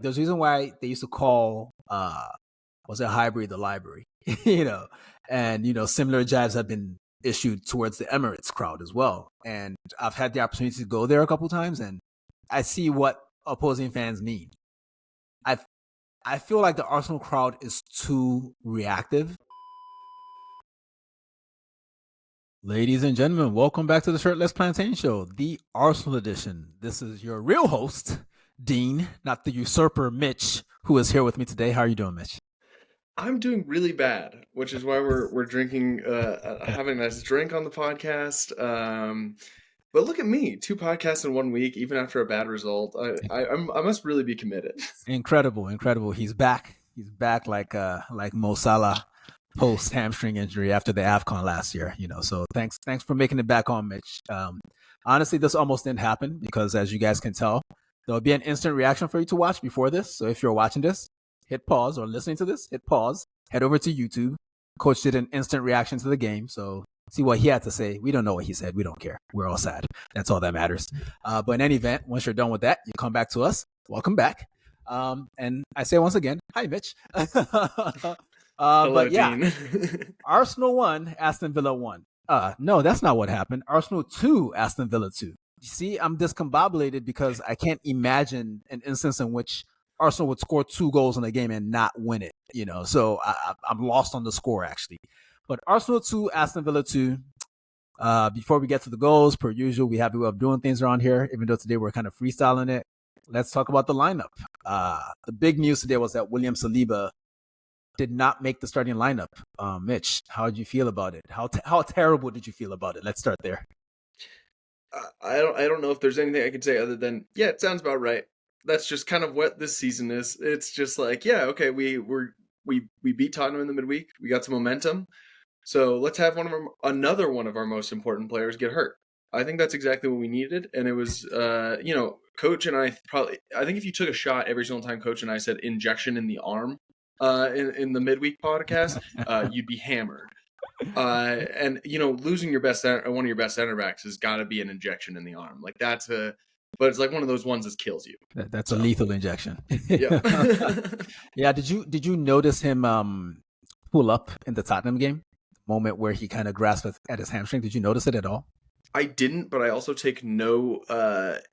There's a reason why they used to call was it Highbury the library, and similar jabs have been issued towards the Emirates crowd as well. And I've had the opportunity to go there a couple times, and I see what opposing fans mean. I feel like the Arsenal crowd is too reactive. Ladies and gentlemen, welcome back to the Shirtless Plantain Show, the Arsenal edition. This is your real host, Dean, not the usurper, Mitch, who is here with me today. How are you doing, Mitch? I'm doing really bad, which is why we're drinking, having a nice drink on the podcast. But look at me, 2 podcasts in 1 week, even after a bad result. I must really be committed. Incredible. He's back. He's back like Mo Salah post hamstring injury after the AFCON last year. So thanks for making it back on, Mitch. Honestly, this almost didn't happen because, as you guys can tell, there'll be an instant reaction for you to watch before this. So if you're watching this, hit pause, or listening to this, hit pause, head over to YouTube. Coach did an instant reaction to the game, so see what he had to say. We don't know what he said. We don't care. We're all sad. That's all that matters. But in any event, once you're done with that, you come back to us. Welcome back. And I say once again, hi, Mitch. Hello, but yeah, Dean. Arsenal 1, Aston Villa 1. No, that's not what happened. Arsenal 2, Aston Villa 2. You see, I'm discombobulated because I can't imagine an instance in which Arsenal would score 2 goals in a game and not win it, So I'm lost on the score, actually. But Arsenal 2, Aston Villa 2. Before we get to the goals, per usual, we have a way of doing things around here, even though today we're kind of freestyling it. Let's talk about the lineup. The big news today was that William Saliba did not make the starting lineup. Mitch, how did you feel about it? How terrible did you feel about it? Let's start there. I don't know if there's anything I could say other than, yeah, it sounds about right. That's just kind of what this season is. It's just like, yeah, okay, we beat Tottenham in the midweek. We got some momentum. So let's have another one of our most important players get hurt. I think that's exactly what we needed. And it was, Coach and I think if you took a shot every single time Coach and I said injection in the arm in the midweek podcast, you'd be hammered. And losing one of your best center backs has got to be an injection in the arm. Like but it's like one of those ones that kills you. That's a lethal injection. Yeah. Yeah. Did you notice him pull up in the Tottenham game? The moment where he kind of grasped at his hamstring. Did you notice it at all? I didn't, but I also take no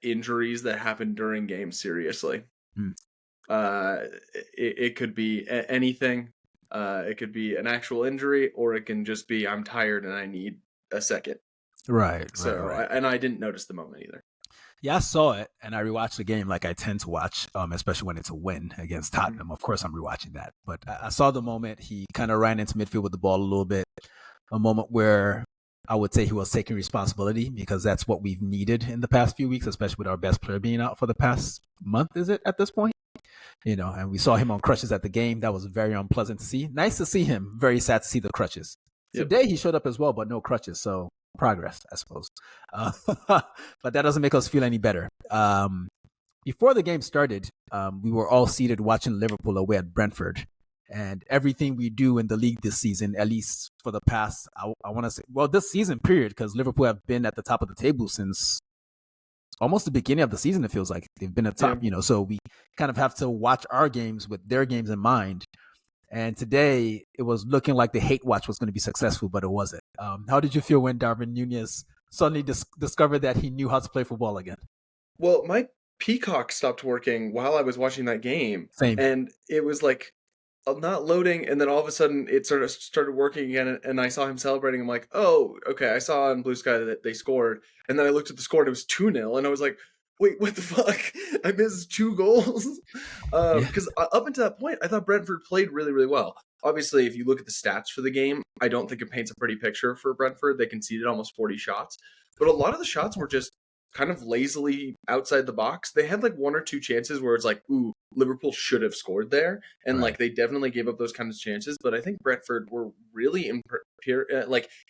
injuries that happen during games seriously. It could be anything. It could be an actual injury, or it can just be I'm tired and I need a second. Right. So, right. And I didn't notice the moment either. Yeah, I saw it, and I rewatched the game like I tend to watch, especially when it's a win against Tottenham. Of course, I'm rewatching that. But I saw the moment he kind of ran into midfield with the ball a little bit, a moment where I would say he was taking responsibility because that's what we've needed in the past few weeks, especially with our best player being out for the past month, is it, at this point? And we saw him on crutches at the game. That was very unpleasant to see. Nice to see him. Very sad to see the crutches. Yep. Today he showed up as well, but no crutches. So progress, I suppose. But that doesn't make us feel any better. Before the game started, we were all seated watching Liverpool away at Brentford. And everything we do in the league this season, at least for the past, I want to say, well, this season period, because Liverpool have been at the top of the table since almost the beginning of the season. It feels like they've been at top, so we kind of have to watch our games with their games in mind. And today it was looking like the hate watch was going to be successful, but it wasn't. How did you feel when Darwin Núñez suddenly discovered that he knew how to play football again? Well, my Peacock stopped working while I was watching that game. Same. And it was like not loading, and then all of a sudden it sort of started working again, and I saw him celebrating. I'm like, oh, okay, I saw on Blue Sky that they scored, and then I looked at the score and it was 2-0, and I was like, wait, what the fuck? I missed 2 goals? Because up until that point, I thought Brentford played really, really well. Obviously, if you look at the stats for the game, I don't think it paints a pretty picture for Brentford. They conceded almost 40 shots, but a lot of the shots were just kind of lazily outside the box. They had like 1 or 2 chances where it's like, ooh, Liverpool should have scored there. And like they definitely gave up those kinds of chances. But I think Brentford were really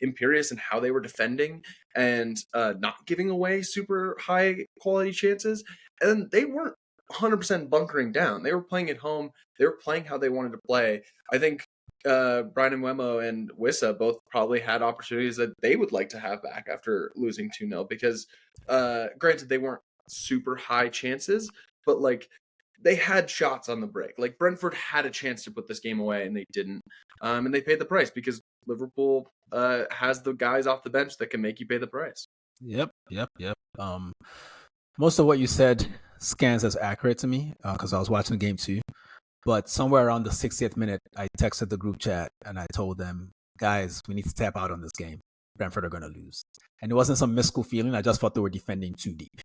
imperious in how they were defending and not giving away super high quality chances. And they weren't 100% bunkering down. They were playing at home. They were playing how they wanted to play. I think Brian Mbeumo and Wissa both probably had opportunities that they would like to have back after losing 2-0 because granted they weren't super high chances, but like they had shots on the break. Like Brentford had a chance to put this game away and they didn't. And they paid the price because Liverpool has the guys off the bench that can make you pay the price. Yep. Most of what you said scans as accurate to me because I was watching the game too. But somewhere around the 60th minute, I texted the group chat and I told them, guys, we need to tap out on this game. Brentford are going to lose. And it wasn't some mystical feeling. I just thought they were defending too deep.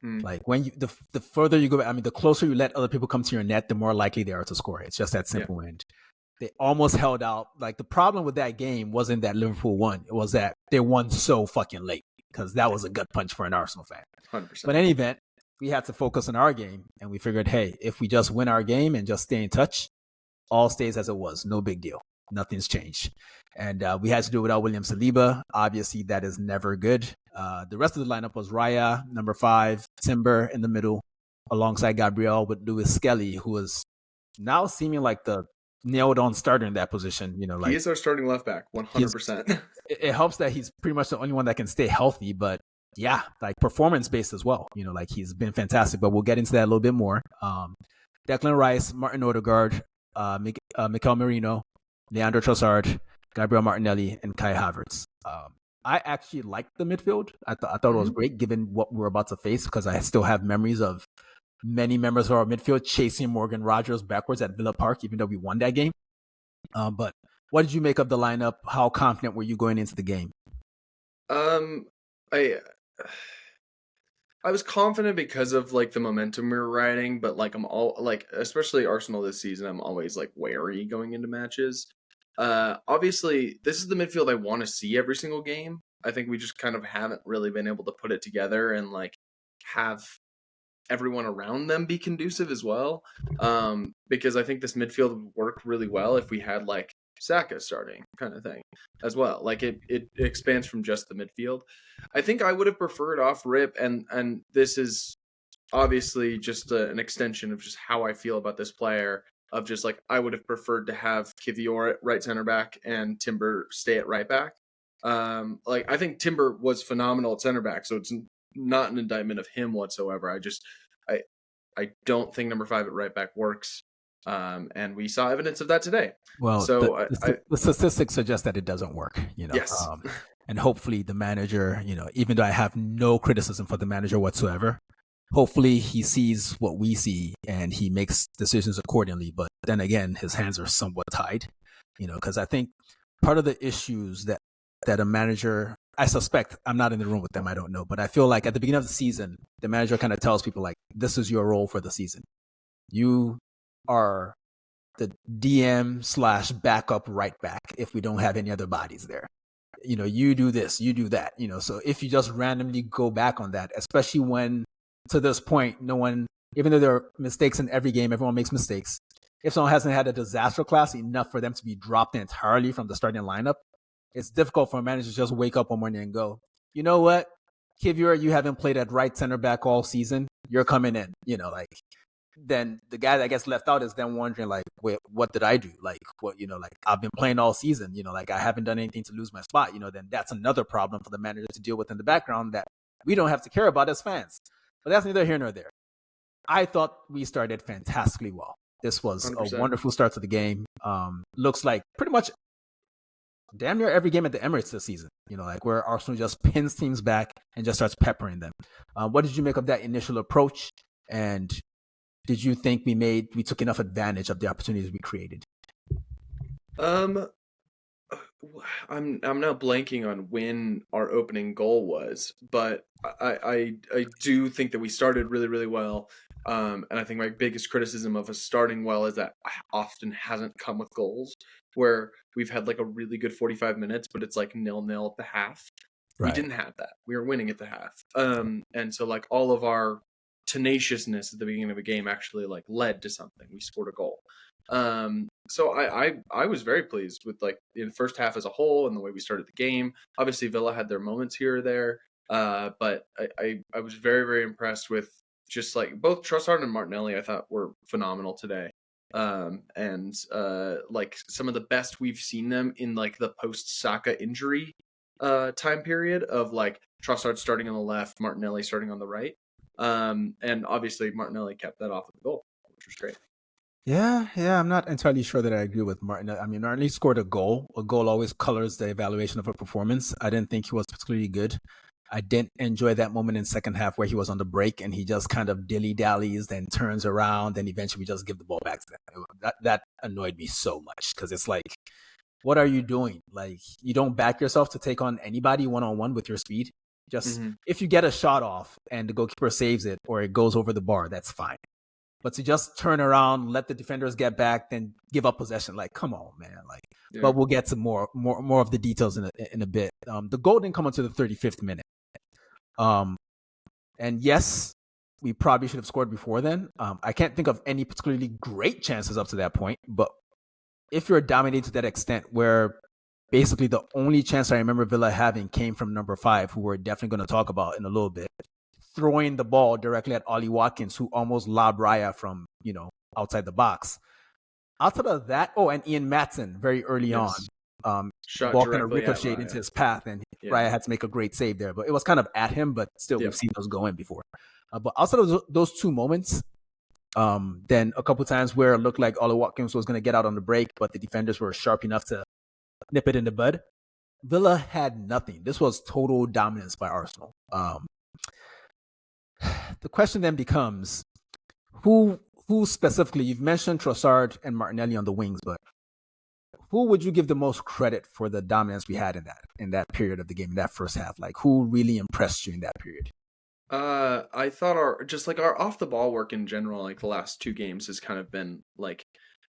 Like when you, the further you go, I mean, the closer you let other people come to your net, the more likely they are to score. It's just that simple. Yeah. And they almost held out. Like the problem with that game wasn't that Liverpool won. It was that they won so fucking late because that was a gut punch for an Arsenal fan. 100%. But in any event, we had to focus on our game. And we figured, hey, if we just win our game and just stay in touch, all stays as it was. No big deal. Nothing's changed. And we had to do it without William Saliba. Obviously, that is never good. The rest of the lineup was Raya, number 5, Timber in the middle, alongside Gabriel with Lewis-Skelly, who is now seeming like the nailed-on starter in that position. You know, like he is our starting left back, 100%. It helps that he's pretty much the only one that can stay healthy, but yeah, like performance-based as well. You know, like he's been fantastic, but we'll get into that a little bit more. Declan Rice, Martin Odegaard, Mikel Merino, Leandro Trossard, Gabriel Martinelli, and Kai Havertz. I actually liked the midfield. I thought it was great given what we're about to face because I still have memories of many members of our midfield chasing Morgan Rogers backwards at Villa Park, even though we won that game. But what did you make of the lineup? How confident were you going into the game? I was confident because of like the momentum we were riding, but like I'm all like, especially Arsenal this season, I'm always like wary going into matches. Obviously, this is the midfield I want to see every single game. I think we just kind of haven't really been able to put it together and like have everyone around them be conducive as well. Because I think this midfield would work really well if we had like Saka starting kind of thing as well. Like it expands from just the midfield. I think I would have preferred off rip, and this is obviously just an extension of just how I feel about this player. Of just like I would have preferred to have Kivior at right center back and Timber stay at right back. Like I think Timber was phenomenal at center back, so it's not an indictment of him whatsoever. I don't think number 5 at right back works. And we saw evidence of that today. Well, so the statistics suggest that it doesn't work, you know. Yes. And hopefully the manager, you know, even though I have no criticism for the manager whatsoever, hopefully he sees what we see and he makes decisions accordingly. But then again, his hands are somewhat tied, you know, because I think part of the issues that a manager, I suspect, I'm not in the room with them, I don't know, but I feel like at the beginning of the season, the manager kind of tells people like, this is your role for the season. You are the DM / backup right back if we don't have any other bodies there. You know, you do this, you do that, you know. So if you just randomly go back on that, especially when to this point, no one, even though there are mistakes in every game, everyone makes mistakes. If someone hasn't had a disaster class enough for them to be dropped entirely from the starting lineup, it's difficult for a manager to just wake up one morning and go, you know what, Kivior, you haven't played at right center back all season. You're coming in, you know, like, then the guy that gets left out is then wondering like, wait, what did I do? Like, what, you know, like I've been playing all season, you know, like I haven't done anything to lose my spot, you know, then that's another problem for the manager to deal with in the background that we don't have to care about as fans. But that's neither here nor there. I thought we started fantastically well. This was 100%. A wonderful start to the game. Looks like pretty much damn near every game at the Emirates this season, you know, like where Arsenal just pins teams back and just starts peppering them. What did you make of that initial approach? And did you think we took enough advantage of the opportunities we created? I'm now blanking on when our opening goal was, but I do think that we started really, really well. And I think my biggest criticism of us starting well is that often hasn't come with goals, where we've had like a really good 45 minutes, but it's like 0-0 at the half. Right. We didn't have that. We were winning at the half. And so like all of our tenaciousness at the beginning of a game actually like led to something. We scored a goal. So I was very pleased with like in the first half as a whole and the way we started the game. Obviously Villa had their moments here or there, but I was very, very impressed with just like both Trossard and Martinelli. I thought were phenomenal today, and like some of the best we've seen them in like the post Saka injury time period of like Trossard starting on the left, Martinelli starting on the right, and obviously Martinelli kept that off of the goal. was great. Yeah, I'm not entirely sure that I agree with Martin. I mean, Martin scored a goal. A goal always colors the evaluation of a performance. I didn't think he was particularly good. I didn't enjoy that moment in second half where he was on the break and he just kind of dilly-dallies, then turns around, and eventually we just give the ball back to them. That annoyed me so much because it's like, what are you doing? Like, you don't back yourself to take on anybody one-on-one with your speed. Just if you get a shot off and the goalkeeper saves it or it goes over the bar, that's fine. But to just turn around, let the defenders get back, then give up possession, like, come on, man. Like, but we'll get to more of the details in a bit. The goal didn't come until the 35th minute. And yes, we probably should have scored before then. I can't think of any particularly great chances up to that point. But if you're dominating to that extent, where basically the only chance I remember Villa having came from number 5, who we're definitely going to talk about in a little bit, throwing the ball directly at Ollie Watkins, who almost lobbed Raya from, outside the box. Outside of that, and Ian Matson very early on. The ball kind of ricocheted into his path, and Raya had to make a great save there. But it was kind of at him, but still, we've seen those go in before. But outside of those two moments, then a couple times where it looked like Ollie Watkins was going to get out on the break, but the defenders were sharp enough to nip it in the bud. Villa had nothing. This was total dominance by Arsenal. The question then becomes, who specifically, you've mentioned Trossard and Martinelli on the wings, but who would you give the most credit for the dominance we had in that period of the game, in that first half? Like, who really impressed you in that period? I thought our off the ball work in general, like the last 2 games, has kind of been like,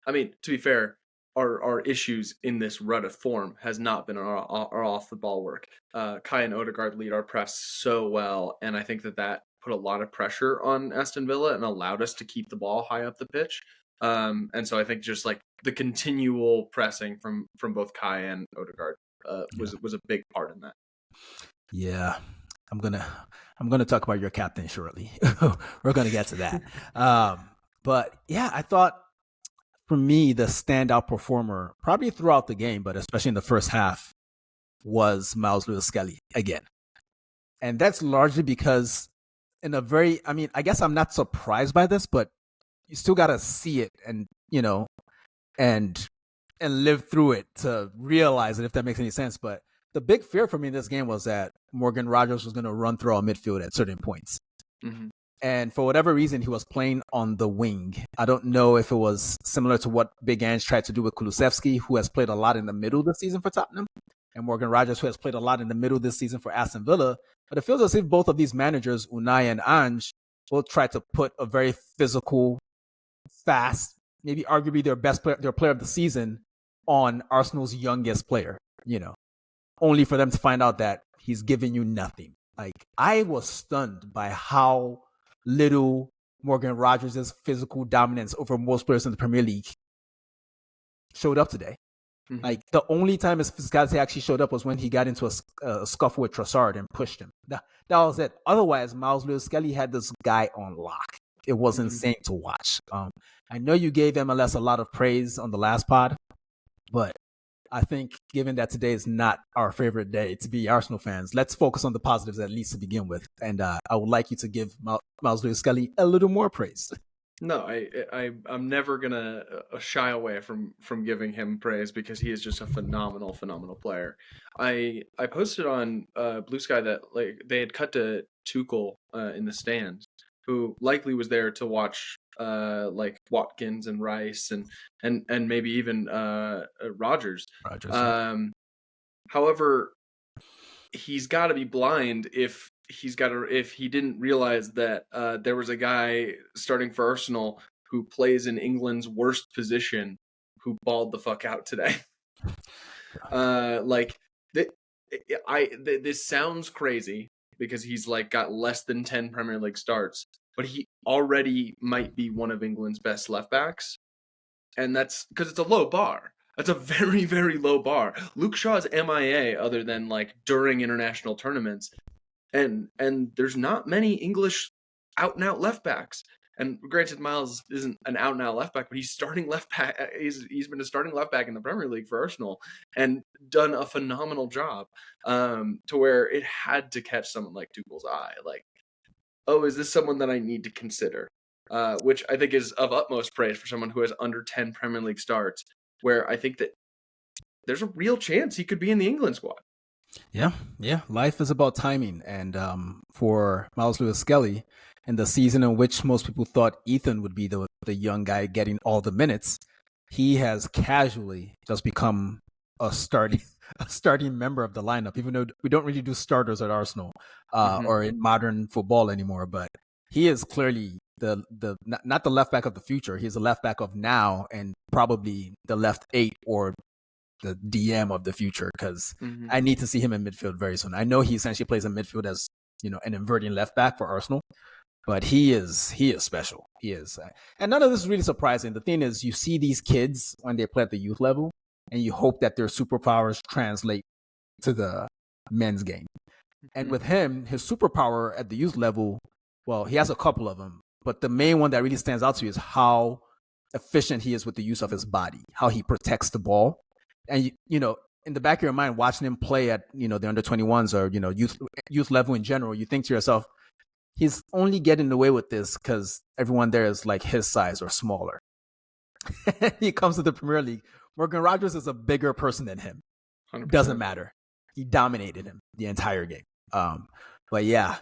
I mean, to be fair, our issues in this rut of form has not been our off the ball work. Kai and Odegaard lead our press so well, and I think that put a lot of pressure on Aston Villa and allowed us to keep the ball high up the pitch. And so I think just like the continual pressing from both Kai and Odegaard was a big part in that. Yeah, I'm gonna talk about your captain shortly. We're gonna get to that. But yeah, I thought for me the standout performer probably throughout the game, but especially in the first half, was Miles Lewis-Skelly again, and that's largely because I guess I'm not surprised by this, but you still got to see it and live through it to realize it, if that makes any sense. But the big fear for me in this game was that Morgan Rogers was going to run through our midfield at certain points. And for whatever reason, he was playing on the wing. I don't know if it was similar to what Big Ange tried to do with Kulusevski, who has played a lot in the middle this season for Tottenham, and Morgan Rogers, who has played a lot in the middle this season for Aston Villa. But it feels as if both of these managers, Unai and Ange, both tried to put a very physical, fast, maybe arguably their player of the season on Arsenal's youngest player, only for them to find out that he's giving you nothing. Like, I was stunned by how little Morgan Rogers' physical dominance over most players in the Premier League showed up today. Like, the only time his physicality actually showed up was when he got into a scuffle with Trossard and pushed him. That was it. Otherwise, Miles Lewis-Skelly had this guy on lock. It was insane to watch. I know you gave MLS a lot of praise on the last pod, but I think given that today is not our favorite day to be Arsenal fans, let's focus on the positives at least to begin with. And I would like you to give Miles Lewis-Skelly a little more praise. No, I'm never gonna shy away from giving him praise because he is just a phenomenal player. I posted on Blue Sky that like they had cut to Tuchel in the stands, who likely was there to watch like Watkins and Rice and maybe even Rogers. However, he's got to be blind if he didn't realize that there was a guy starting for Arsenal who plays in England's worst position who balled the fuck out today. This sounds crazy because he's like got less than 10 Premier League starts, but he already might be one of England's best left backs, and that's because it's a low bar. That's a very, very low bar. Luke Shaw's MIA other than like during international tournaments. And there's not many English out and out left backs. And granted, Miles isn't an out and out left back, but he's starting left back. He's been a starting left back in the Premier League for Arsenal and done a phenomenal job. To where it had to catch someone like Tuchel's eye. Like, oh, is this someone that I need to consider? which I think is of utmost praise for someone who has under 10 Premier League starts, where I think that there's a real chance he could be in the England squad. Yeah. Life is about timing. And for Miles Lewis-Skelly, in the season in which most people thought Ethan would be the young guy getting all the minutes, he has casually just become a starting member of the lineup, even though we don't really do starters at Arsenal or in modern football anymore. But he is clearly the not the left back of the future. He's the left back of now and probably the left 8 or the DM of the future, because I need to see him in midfield very soon. I know he essentially plays in midfield as, an inverting left back for Arsenal, but he is special. He is. And none of this is really surprising. The thing is, you see these kids when they play at the youth level, and you hope that their superpowers translate to the men's game. And with him, his superpower at the youth level, well, he has a couple of them, but the main one that really stands out to you is how efficient he is with the use of his body, how he protects the ball. And, in the back of your mind, watching him play at, the under 21s or, youth level in general, you think to yourself, he's only getting away with this because everyone there is like his size or smaller. He comes to the Premier League. Morgan Rogers is a bigger person than him. 100%. Doesn't matter. He dominated him the entire game. But yeah,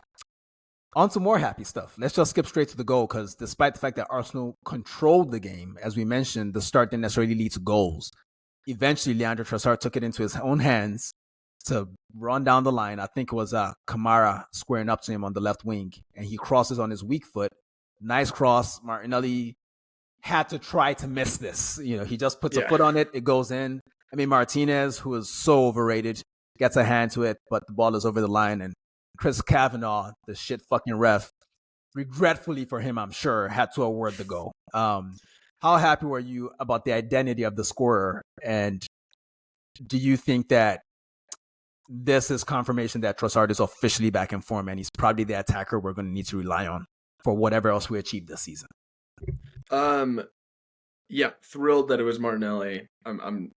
on to more happy stuff. Let's just skip straight to the goal, because despite the fact that Arsenal controlled the game, as we mentioned, the start didn't necessarily lead to goals. Eventually, Leandro Trossard took it into his own hands to run down the line. I think it was Kamara squaring up to him on the left wing, and he crosses on his weak foot. Nice cross. Martinelli had to try to miss this. He just puts a foot on it. It goes in. I mean, Martinez, who is so overrated, gets a hand to it, but the ball is over the line. And Chris Kavanagh, the shit fucking ref, regretfully for him, I'm sure, had to award the goal. How happy were you about the identity of the scorer? And do you think that this is confirmation that Trossard is officially back in form and he's probably the attacker we're going to need to rely on for whatever else we achieve this season? Yeah, thrilled that it was Martinelli. I'm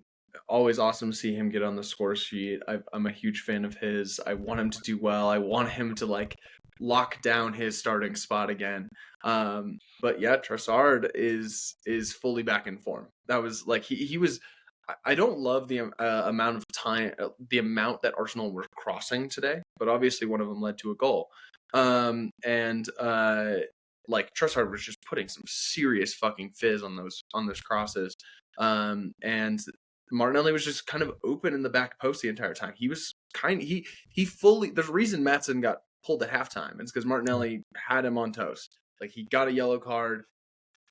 always awesome to see him get on the score sheet. I'm a huge fan of his. I want him to do well. I want him to lock down his starting spot again. But yeah, Trossard is fully back in form. That was he was. I don't love the amount of time, the amount that Arsenal were crossing today, but obviously one of them led to a goal. Trossard was just putting some serious fucking fizz on those crosses. And Martinelli was just kind of open in the back post the entire time. He was he fully. There's a reason Maatsen got pulled at halftime. It's because Martinelli had him on toast. He got a yellow card,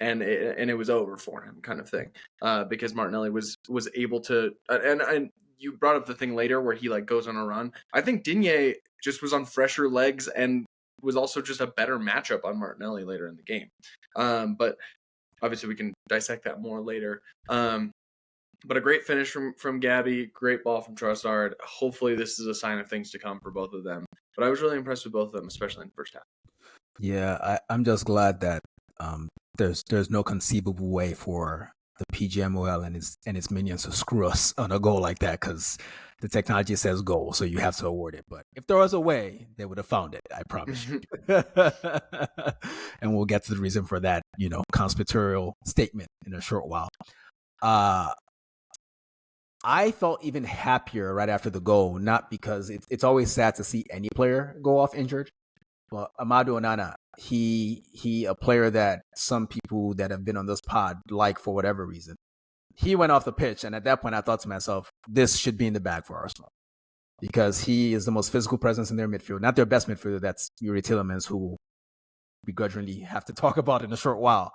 and it was over for him, kind of thing. Because Martinelli was able to. And you brought up the thing later where he goes on a run. I think Digne just was on fresher legs and was also just a better matchup on Martinelli later in the game. But obviously we can dissect that more later. But a great finish from Gabby, great ball from Trossard. Hopefully this is a sign of things to come for both of them. But I was really impressed with both of them, especially in the first half. Yeah, I'm just glad that there's no conceivable way for the PGMOL and its minions to screw us on a goal like that, because the technology says goal, so you have to award it. But if there was a way, they would have found it, I promise you. And we'll get to the reason for that, conspiratorial statement in a short while. I felt even happier right after the goal, not because it's always sad to see any player go off injured. But Amadou Onana, he a player that some people that have been on this pod like for whatever reason. He went off the pitch, and at that point I thought to myself, this should be in the bag for Arsenal. Because he is the most physical presence in their midfield. Not their best midfielder, that's Yuri Tillemans, who we'll begrudgingly have to talk about in a short while.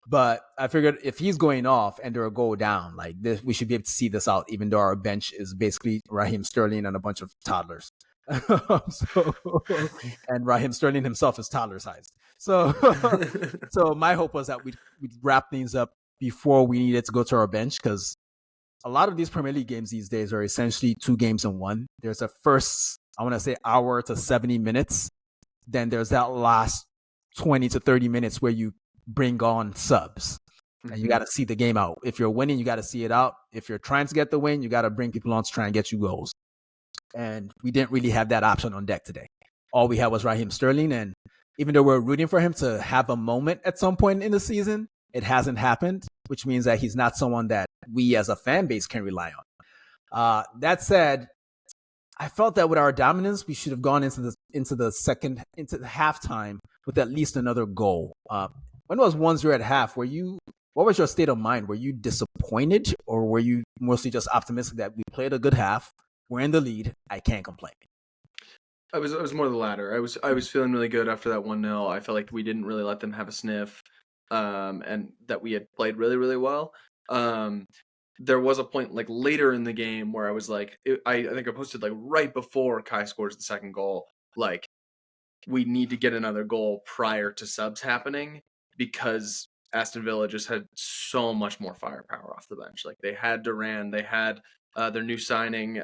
But I figured if he's going off and they're a goal down, this, we should be able to see this out, even though our bench is basically Raheem Sterling and a bunch of toddlers. And Raheem Sterling himself is toddler sized. So my hope was that we'd wrap things up before we needed to go to our bench, because a lot of these Premier League games these days are essentially 2 games in one. There's a first, I want to say, hour to 70 minutes. Then there's that last 20 to 30 minutes where you bring on subs. And you got to see the game out. If you're winning, you got to see it out. If you're trying to get the win, you got to bring people on to try and get you goals. And we didn't really have that option on deck today. All we had was Raheem Sterling, and even though we're rooting for him to have a moment at some point in the season, it hasn't happened, which means that he's not someone that we as a fan base can rely on. That said, I felt that with our dominance, we should have gone into the halftime with at least another goal. When it was 1-0 at half, what was your state of mind? Were you disappointed, or were you mostly just optimistic that we played a good half, we're in the lead, I can't complain? I was more the latter. I was feeling really good after that 1-0. I felt like we didn't really let them have a sniff, and that we had played really, really well. There was a point like later in the game where I was like, I think I posted like right before Kai scores the second goal, like, we need to get another goal prior to subs happening, because Aston Villa just had so much more firepower off the bench. Like, they had Duran, they had their new signing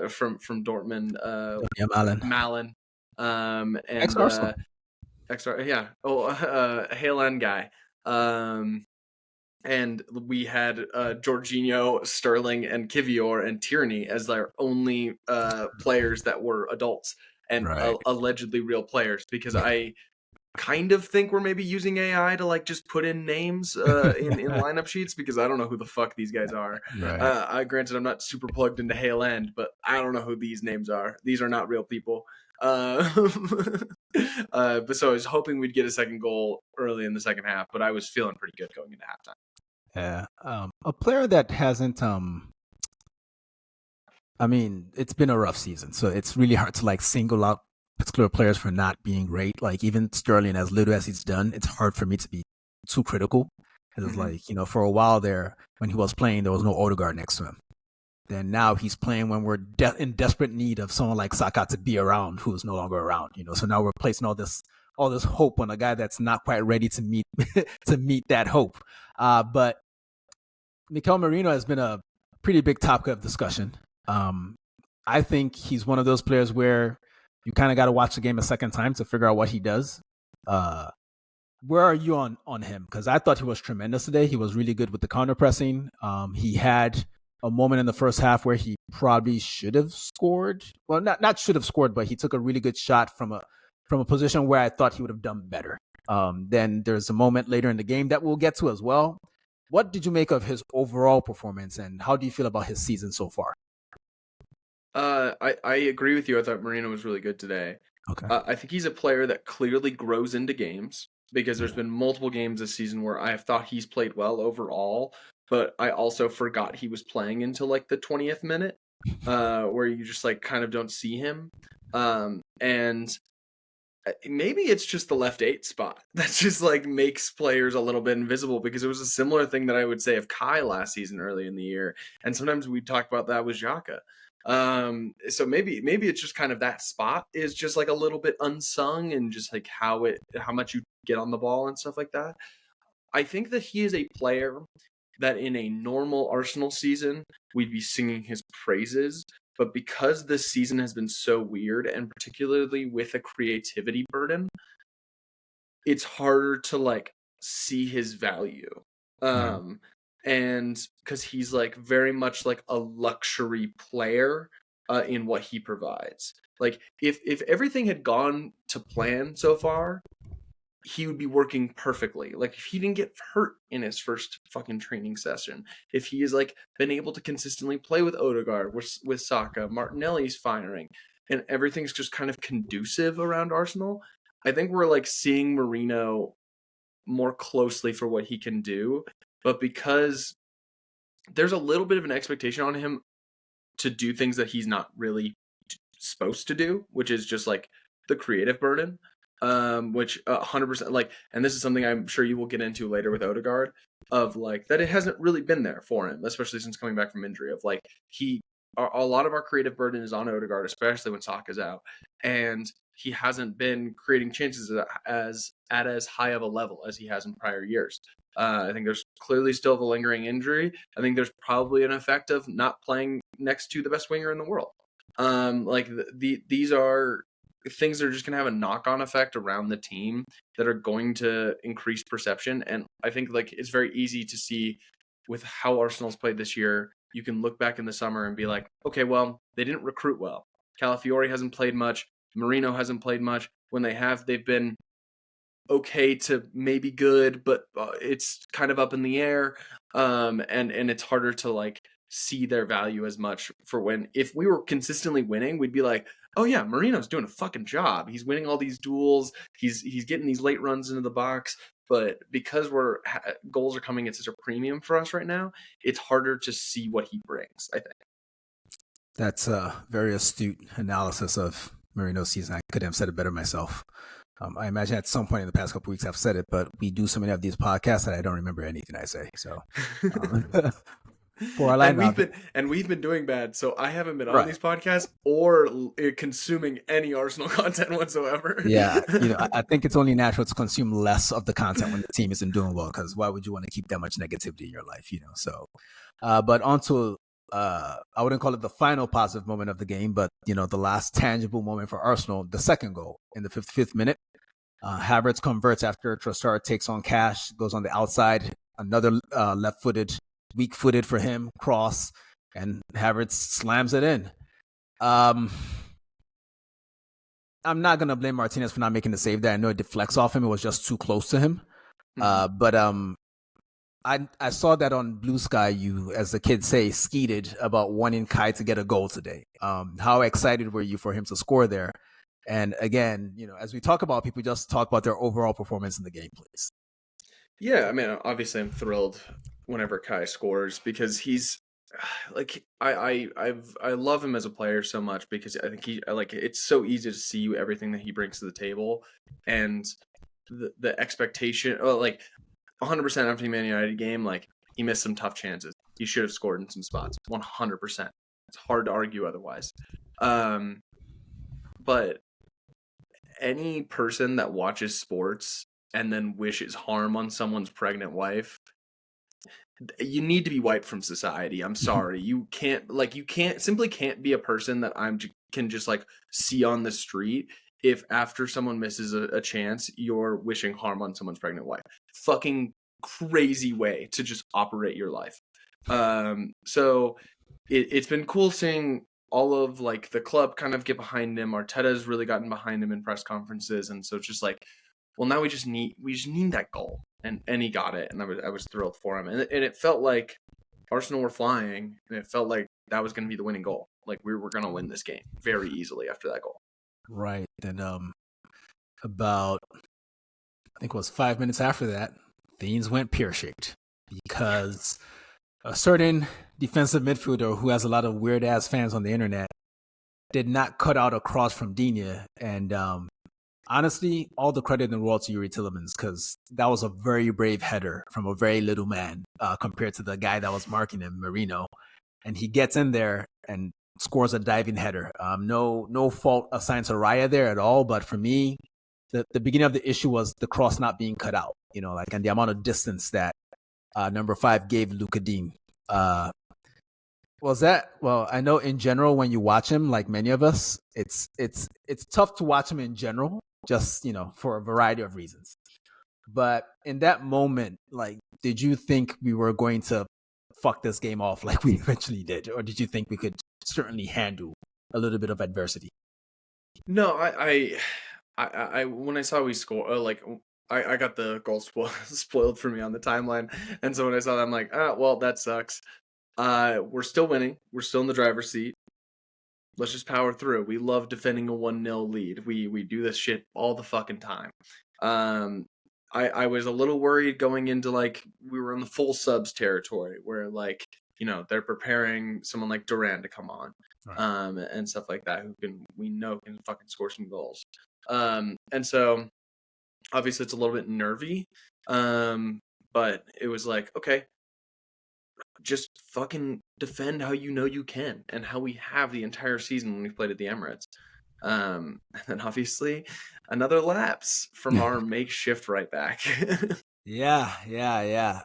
from Dortmund, Malin, and Ex-Arsenal. yeah, Haaland guy. And we had Jorginho, Sterling, and Kivior and Tierney as their only players that were adults and Right. Allegedly real players, because I kind of think we're maybe using AI to like just put in names in lineup sheets, because I don't know who the fuck these guys are. Right. Granted, I'm not super plugged into Haaland, but I don't know who these names are. These are not real people. But so I was hoping we'd get a second goal early in the second half, but I was feeling pretty good going into halftime. Yeah. A player that hasn't I mean, it's been a rough season, so it's really hard to like single out particular players for not being great. Like, even Sterling, as little as he's done, it's hard for me to be too critical. It's like, for a while there, when he was playing, there was no Odegaard next to him. Then now he's playing when we're in desperate need of someone like Saka to be around, who is no longer around. So now we're placing all this hope on a guy that's not quite ready to meet to meet that hope. But Mikel Merino has been a pretty big topic of discussion. I think he's one of those players where you kind of got to watch the game a second time to figure out what he does. Where are you on him? Because I thought he was tremendous today. He was really good with the counter pressing. He had a moment in the first half where he probably should have scored. Well, not should have scored, but he took a really good shot from a position where I thought he would have done better. Then there's a moment later in the game that we'll get to as well. What did you make of his overall performance, and how do you feel about his season so far? I agree with you. I thought Marino was really good today. Okay. I think he's a player that clearly grows into games, because there's been multiple games this season where I have thought he's played well overall, but I also forgot he was playing until like the 20th minute, where you just like kind of don't see him. And maybe it's just the left 8 spot that just like makes players a little bit invisible, because it was a similar thing that I would say of Kai last season early in the year, and sometimes we talk about that with Xhaka. So maybe it's just kind of that spot is just like a little bit unsung, and just like how much you get on the ball and stuff like that. I think that he is a player that in a normal Arsenal season we'd be singing his praises, but because this season has been so weird, and particularly with a creativity burden, it's harder to like see his value. And because he's like very much like a luxury player in what he provides. Like, if everything had gone to plan so far, he would be working perfectly. Like, if he didn't get hurt in his first fucking training session, if he has like been able to consistently play with Odegaard, with Saka, Martinelli's firing, and everything's just kind of conducive around Arsenal, I think we're like seeing Marino more closely for what he can do. But because there's a little bit of an expectation on him to do things that he's not really supposed to do, which is just like the creative burden, which 100% like, and this is something I'm sure you will get into later with Odegaard, of like that it hasn't really been there for him, especially since coming back from injury, of like a lot of our creative burden is on Odegaard, especially when Saka's out, and he hasn't been creating chances at as high of a level as he has in prior years. I think there's clearly still the lingering injury. I think there's probably an effect of not playing next to the best winger in the world. Like these are things that are just going to have a knock-on effect around the team that are going to increase perception. And I think like it's very easy to see with how Arsenal's played this year. You can look back in the summer and be like, okay, well, they didn't recruit well. Calafiori hasn't played much. Marino hasn't played much. When they have, they've been okay to maybe good, but it's kind of up in the air. And it's harder to like see their value as much for when if we were consistently winning, we'd be like, oh yeah, Marino's doing a fucking job. He's winning all these duels. He's getting these late runs into the box. But because goals are coming at such a premium for us right now, it's harder to see what he brings, I think. That's a very astute analysis of Marino's season. I couldn't have said it better myself. I imagine at some point in the past couple of weeks I've said it, but we do so many of these podcasts that I don't remember anything I say. So, for our and we've been doing bad, so I haven't been on these podcasts or consuming any Arsenal content whatsoever. Yeah, I think it's only natural to consume less of the content when the team isn't doing well, because why would you want to keep that much negativity in your life? So, but onto I wouldn't call it the final positive moment of the game, but the last tangible moment for Arsenal, the second goal in the 55th minute. Havertz converts after Trossard takes on Cash, goes on the outside, another left-footed, weak-footed for him, cross, and Havertz slams it in. I'm not going to blame Martinez for not making the save there. I know it deflects off him. It was just too close to him. But I saw that on Blue Sky, you, as the kids say, skeeted about wanting Kai to get a goal today. How excited were you for him to score there? And again, as we talk about people, just talk about their overall performance in the game, please. Yeah, I mean, obviously I'm thrilled whenever Kai scores because he's like I love him as a player so much because I think it's so easy to see everything that he brings to the table and the expectation. Like 100% after the Man United game, like he missed some tough chances. He should have scored in some spots. 100%. It's hard to argue otherwise. But any person that watches sports and then wishes harm on someone's pregnant wife, you need to be wiped from society. I'm sorry. You can't be a person that can just like see on the street if after someone misses a chance, you're wishing harm on someone's pregnant wife. Fucking crazy way to just operate your life. So it's been cool seeing all of like the club kind of get behind him. Arteta's really gotten behind him in press conferences, and so it's just like, well, now we just need that goal, and he got it, and I was thrilled for him, and it felt like Arsenal were flying, and it felt like that was going to be the winning goal. Like we were going to win this game very easily after that goal. Right, and about I think it was 5 minutes after that, things went pear-shaped because a certain defensive midfielder who has a lot of weird-ass fans on the internet did not cut out a cross from Digne. And honestly, all the credit in the world to Yuri Tillemans, because that was a very brave header from a very little man compared to the guy that was marking him, Marino. And he gets in there and scores a diving header. No fault assigned to Raya there at all. But for me, the beginning of the issue was the cross not being cut out, and the amount of distance that number 5 gave Luka Dean. I know in general when you watch him, like many of us, it's tough to watch him in general, just for a variety of reasons. But in that moment, like, did you think we were going to fuck this game off like we eventually did, or did you think we could certainly handle a little bit of adversity? No, I when I saw we score, I got the goal spoiled for me on the timeline, and so when I saw that, I'm like, well, that sucks. We're still winning. We're still in the driver's seat. Let's just power through. We love defending a 1-0 lead. We do this shit all the fucking time. I was a little worried going into we were in the full subs territory where they're preparing someone like Duran to come on, right. And stuff like that we know can fucking score some goals. And so obviously it's a little bit nervy, but it was like, okay, just fucking defend how you can and how we have the entire season when we played at the Emirates. And then obviously another lapse from our makeshift right back. Yeah.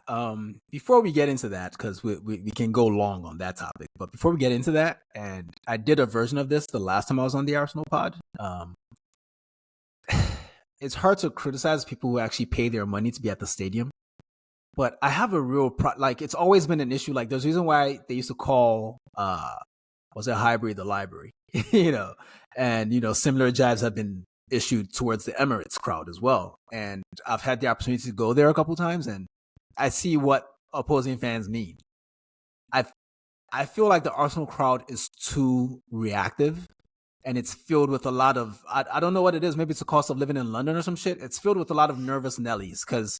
Before we get into that, because we can go long on that topic, but before we get into that, and I did a version of this the last time I was on the Arsenal pod. It's hard to criticize people who actually pay their money to be at the stadium. But I have a real it's always been an issue. Like, there's a reason why they used to call Highbury the library, and similar jibes have been issue towards the Emirates crowd as well. And I've had the opportunity to go there a couple times, and I see what opposing fans mean. I feel like the Arsenal crowd is too reactive, and it's filled with a lot of, I don't know what it is. Maybe it's the cost of living in London or some shit. It's filled with a lot of nervous Nellies because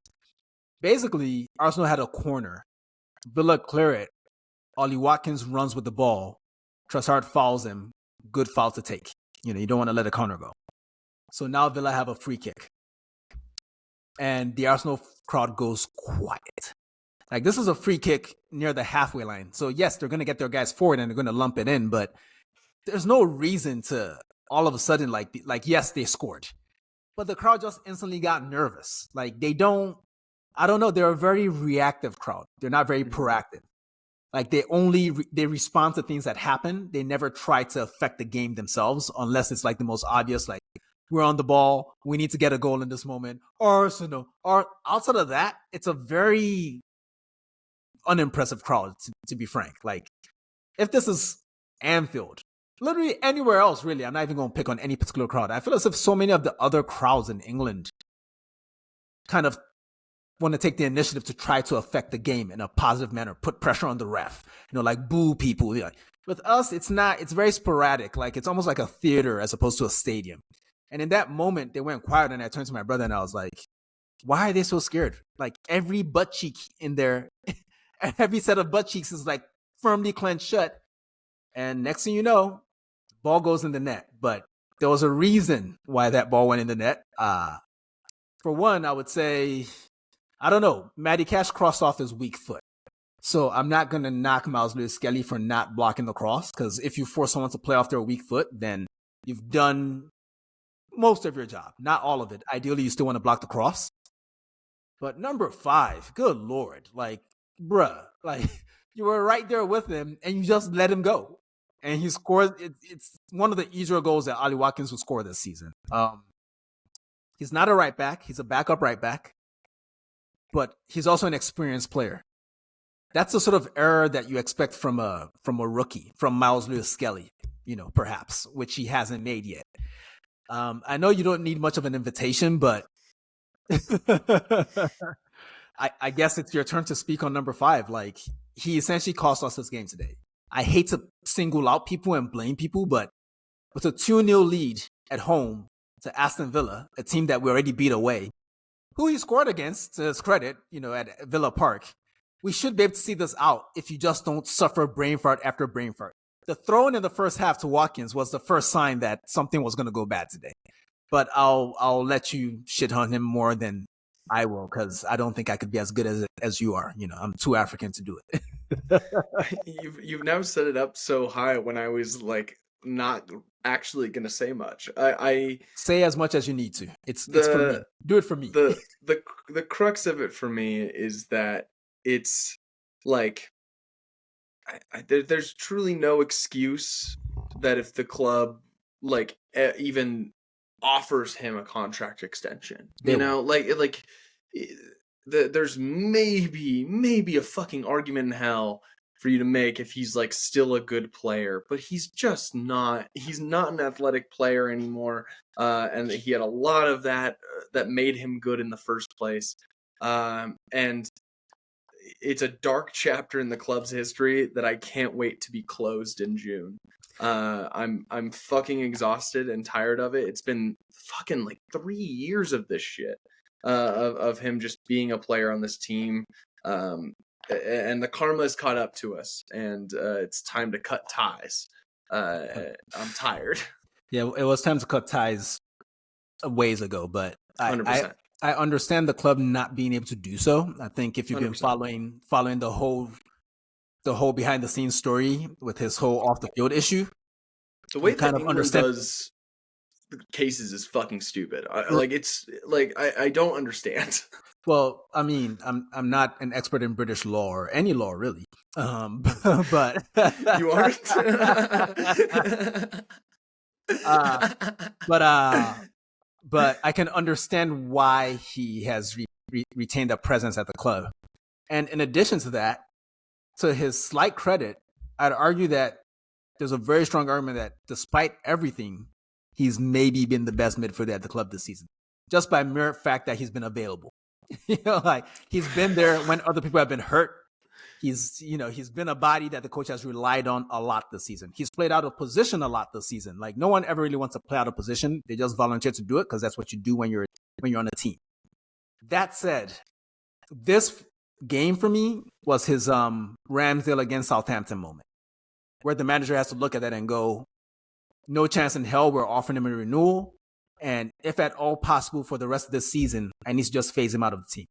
basically Arsenal had a corner. Villa clear it. Ollie Watkins runs with the ball. Trossard fouls him. Good foul to take. You don't want to let a corner go. So now Villa have a free kick. And the Arsenal crowd goes quiet. Like, this is a free kick near the halfway line. So, yes, they're going to get their guys forward and they're going to lump it in. But there's no reason to all of a sudden, like yes, they scored. But the crowd just instantly got nervous. Like, I don't know. They're a very reactive crowd. They're not very proactive. Like, they respond to things that happen. They never try to affect the game themselves unless it's like the most obvious, like, we're on the ball. We need to get a goal in this moment. Arsenal. Or outside of that, it's a very unimpressive crowd, to be frank. Like, if this is Anfield, literally anywhere else, really, I'm not even going to pick on any particular crowd. I feel as if so many of the other crowds in England kind of want to take the initiative to try to affect the game in a positive manner, put pressure on the ref, like boo people. With us, it's not, it's very sporadic. Like, it's almost like a theater as opposed to a stadium. And in that moment, they went quiet, and I turned to my brother and I was like, why are they so scared? Like, every butt cheek in there, every set of butt cheeks is like firmly clenched shut. And next thing you know, ball goes in the net. But there was a reason why that ball went in the net. For one, I would say, I don't know, Matty Cash crossed off his weak foot. So I'm not going to knock Miles Lewis-Skelly for not blocking the cross, because if you force someone to play off their weak foot, then you've done most of your job. Not all of it. Ideally, you still want to block the cross. But number 5, good Lord. Like, bruh, like, you were right there with him and you just let him go. And he scored. It's one of the easier goals that Ollie Watkins would score this season. He's not a right back. He's a backup right back. But he's also an experienced player. That's the sort of error that you expect from a rookie, from Miles Lewis-Skelly, perhaps, which he hasn't made yet. I know you don't need much of an invitation, but I guess it's your turn to speak on number 5. Like, he essentially cost us this game today. I hate to single out people and blame people, but with a 2-0 lead at home to Aston Villa, a team that we already beat away, who he scored against, to his credit, at Villa Park, we should be able to see this out if you just don't suffer brain fart after brain fart. The throw-in in the first half to Watkins was the first sign that something was going to go bad today. But I'll let you shit on him more than I will, because I don't think I could be as good as you are. I'm too African to do it. You've now set it up so high when I was like not actually gonna say much. I say as much as you need to. It's for me. Do it for me. The crux of it for me is that it's like there's truly no excuse that if the club like even offers him a contract extension, there's maybe a fucking argument in hell for you to make if he's like still a good player, but he's just not. He's not an athletic player anymore, and he had a lot of that made him good in the first place. And it's a dark chapter in the club's history that I can't wait to be closed in June. I'm fucking exhausted and tired of it. It's been fucking like 3 years of this shit, of him just being a player on this team. And the karma has caught up to us, and it's time to cut ties. I'm tired. Yeah, it was time to cut ties a ways ago, but 100%. I understand the club not being able to do so. I think if you've been 100%. following the whole behind the scenes story with his whole off the field issue, the way that England does cases is fucking stupid. I don't understand. Well, I mean, I'm not an expert in British law or any law really, but you aren't. But I can understand why he has retained a presence at the club. And in addition to that, to his slight credit, I'd argue that there's a very strong argument that despite everything, he's maybe been the best midfielder at the club this season, just by mere fact that he's been available. Like he's been there when other people have been hurt. He's been a body that the coach has relied on a lot this season. He's played out of position a lot this season. Like no one ever really wants to play out of position. They just volunteer to do it because that's what you do when you're on a team. That said, this game for me was his Ramsdale against Southampton moment, where the manager has to look at that and go, no chance in hell we're offering him a renewal. And if at all possible for the rest of this season, I need to just phase him out of the team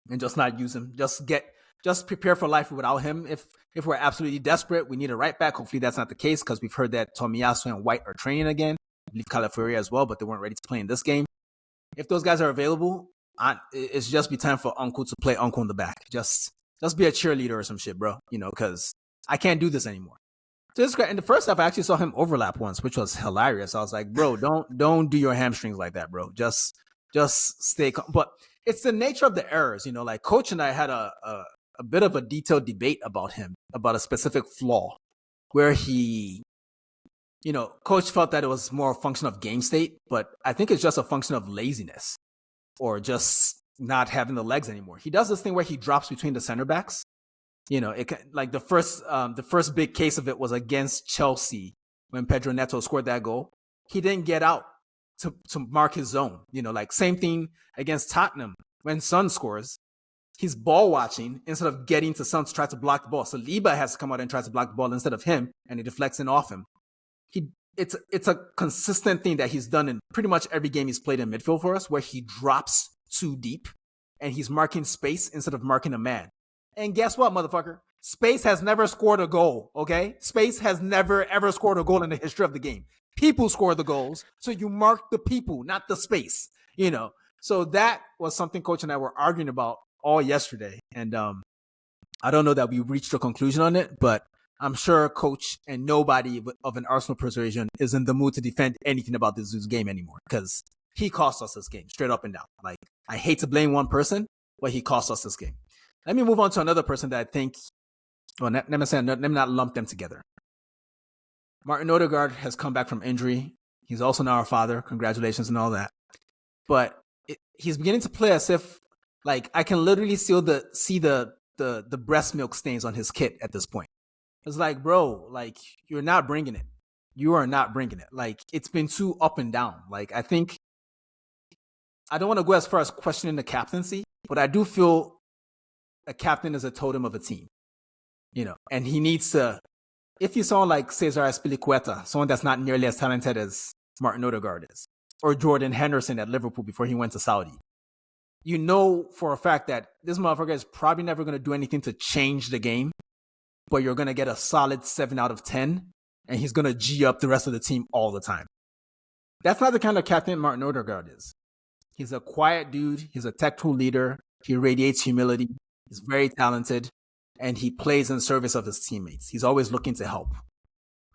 and just not use him. Just prepare for life without him. If we're absolutely desperate, we need a right back. Hopefully that's not the case because we've heard that Tomiyasu and White are training again. I believe Calafiori as well, but they weren't ready to play in this game. If those guys are available, it's just be time for Uncle to play Uncle in the back. Just be a cheerleader or some shit, bro. Because I can't do this anymore. So this guy, in the first half, I actually saw him overlap once, which was hilarious. I was like, bro, don't do your hamstrings like that, bro. Just stay calm. But it's the nature of the errors, like Coach and I had a bit of a detailed debate about him, about a specific flaw where he, Coach felt that it was more a function of game state, but I think it's just a function of laziness or just not having the legs anymore. He does this thing where he drops between the center backs. Like the first big case of it was against Chelsea when Pedro Neto scored that goal. He didn't get out to mark his zone. Like same thing against Tottenham when Son scores. He's ball watching instead of getting to Son to try to block the ball. So Saliba has to come out and try to block the ball instead of him, and he deflects it off him. It's a consistent thing that he's done in pretty much every game he's played in midfield for us, where he drops too deep and he's marking space instead of marking a man. And guess what, motherfucker? Space has never scored a goal, okay? Space has never, ever scored a goal in the history of the game. People score the goals, so you mark the people, not the space, So that was something Coach and I were arguing about all yesterday. And I don't know that we reached a conclusion on it, but I'm sure Coach and nobody of an Arsenal persuasion is in the mood to defend anything about this game anymore because he cost us this game straight up and down. Like, I hate to blame one person, but he cost us this game. Let me move on to another person that I think, let me not lump them together. Martin Odegaard has come back from injury. He's also now our father. Congratulations and all that. But he's beginning to play as if, like, I can literally see the breast milk stains on his kit at this point. It's like, bro, like, you're not bringing it. You are not bringing it. Like, it's been too up and down. Like, I think, I don't want to go as far as questioning the captaincy, but I do feel a captain is a totem of a team, and he needs to, if you saw like Cesar Azpilicueta, someone that's not nearly as talented as Martin Odegaard is, or Jordan Henderson at Liverpool before he went to Saudi, for a fact that this motherfucker is probably never going to do anything to change the game, but you're going to get a solid 7 out of 10, and he's going to G up the rest of the team all the time. That's not the kind of captain Martin Odegaard is. He's a quiet dude. He's a tactful leader. He radiates humility. He's very talented, and he plays in service of his teammates. He's always looking to help.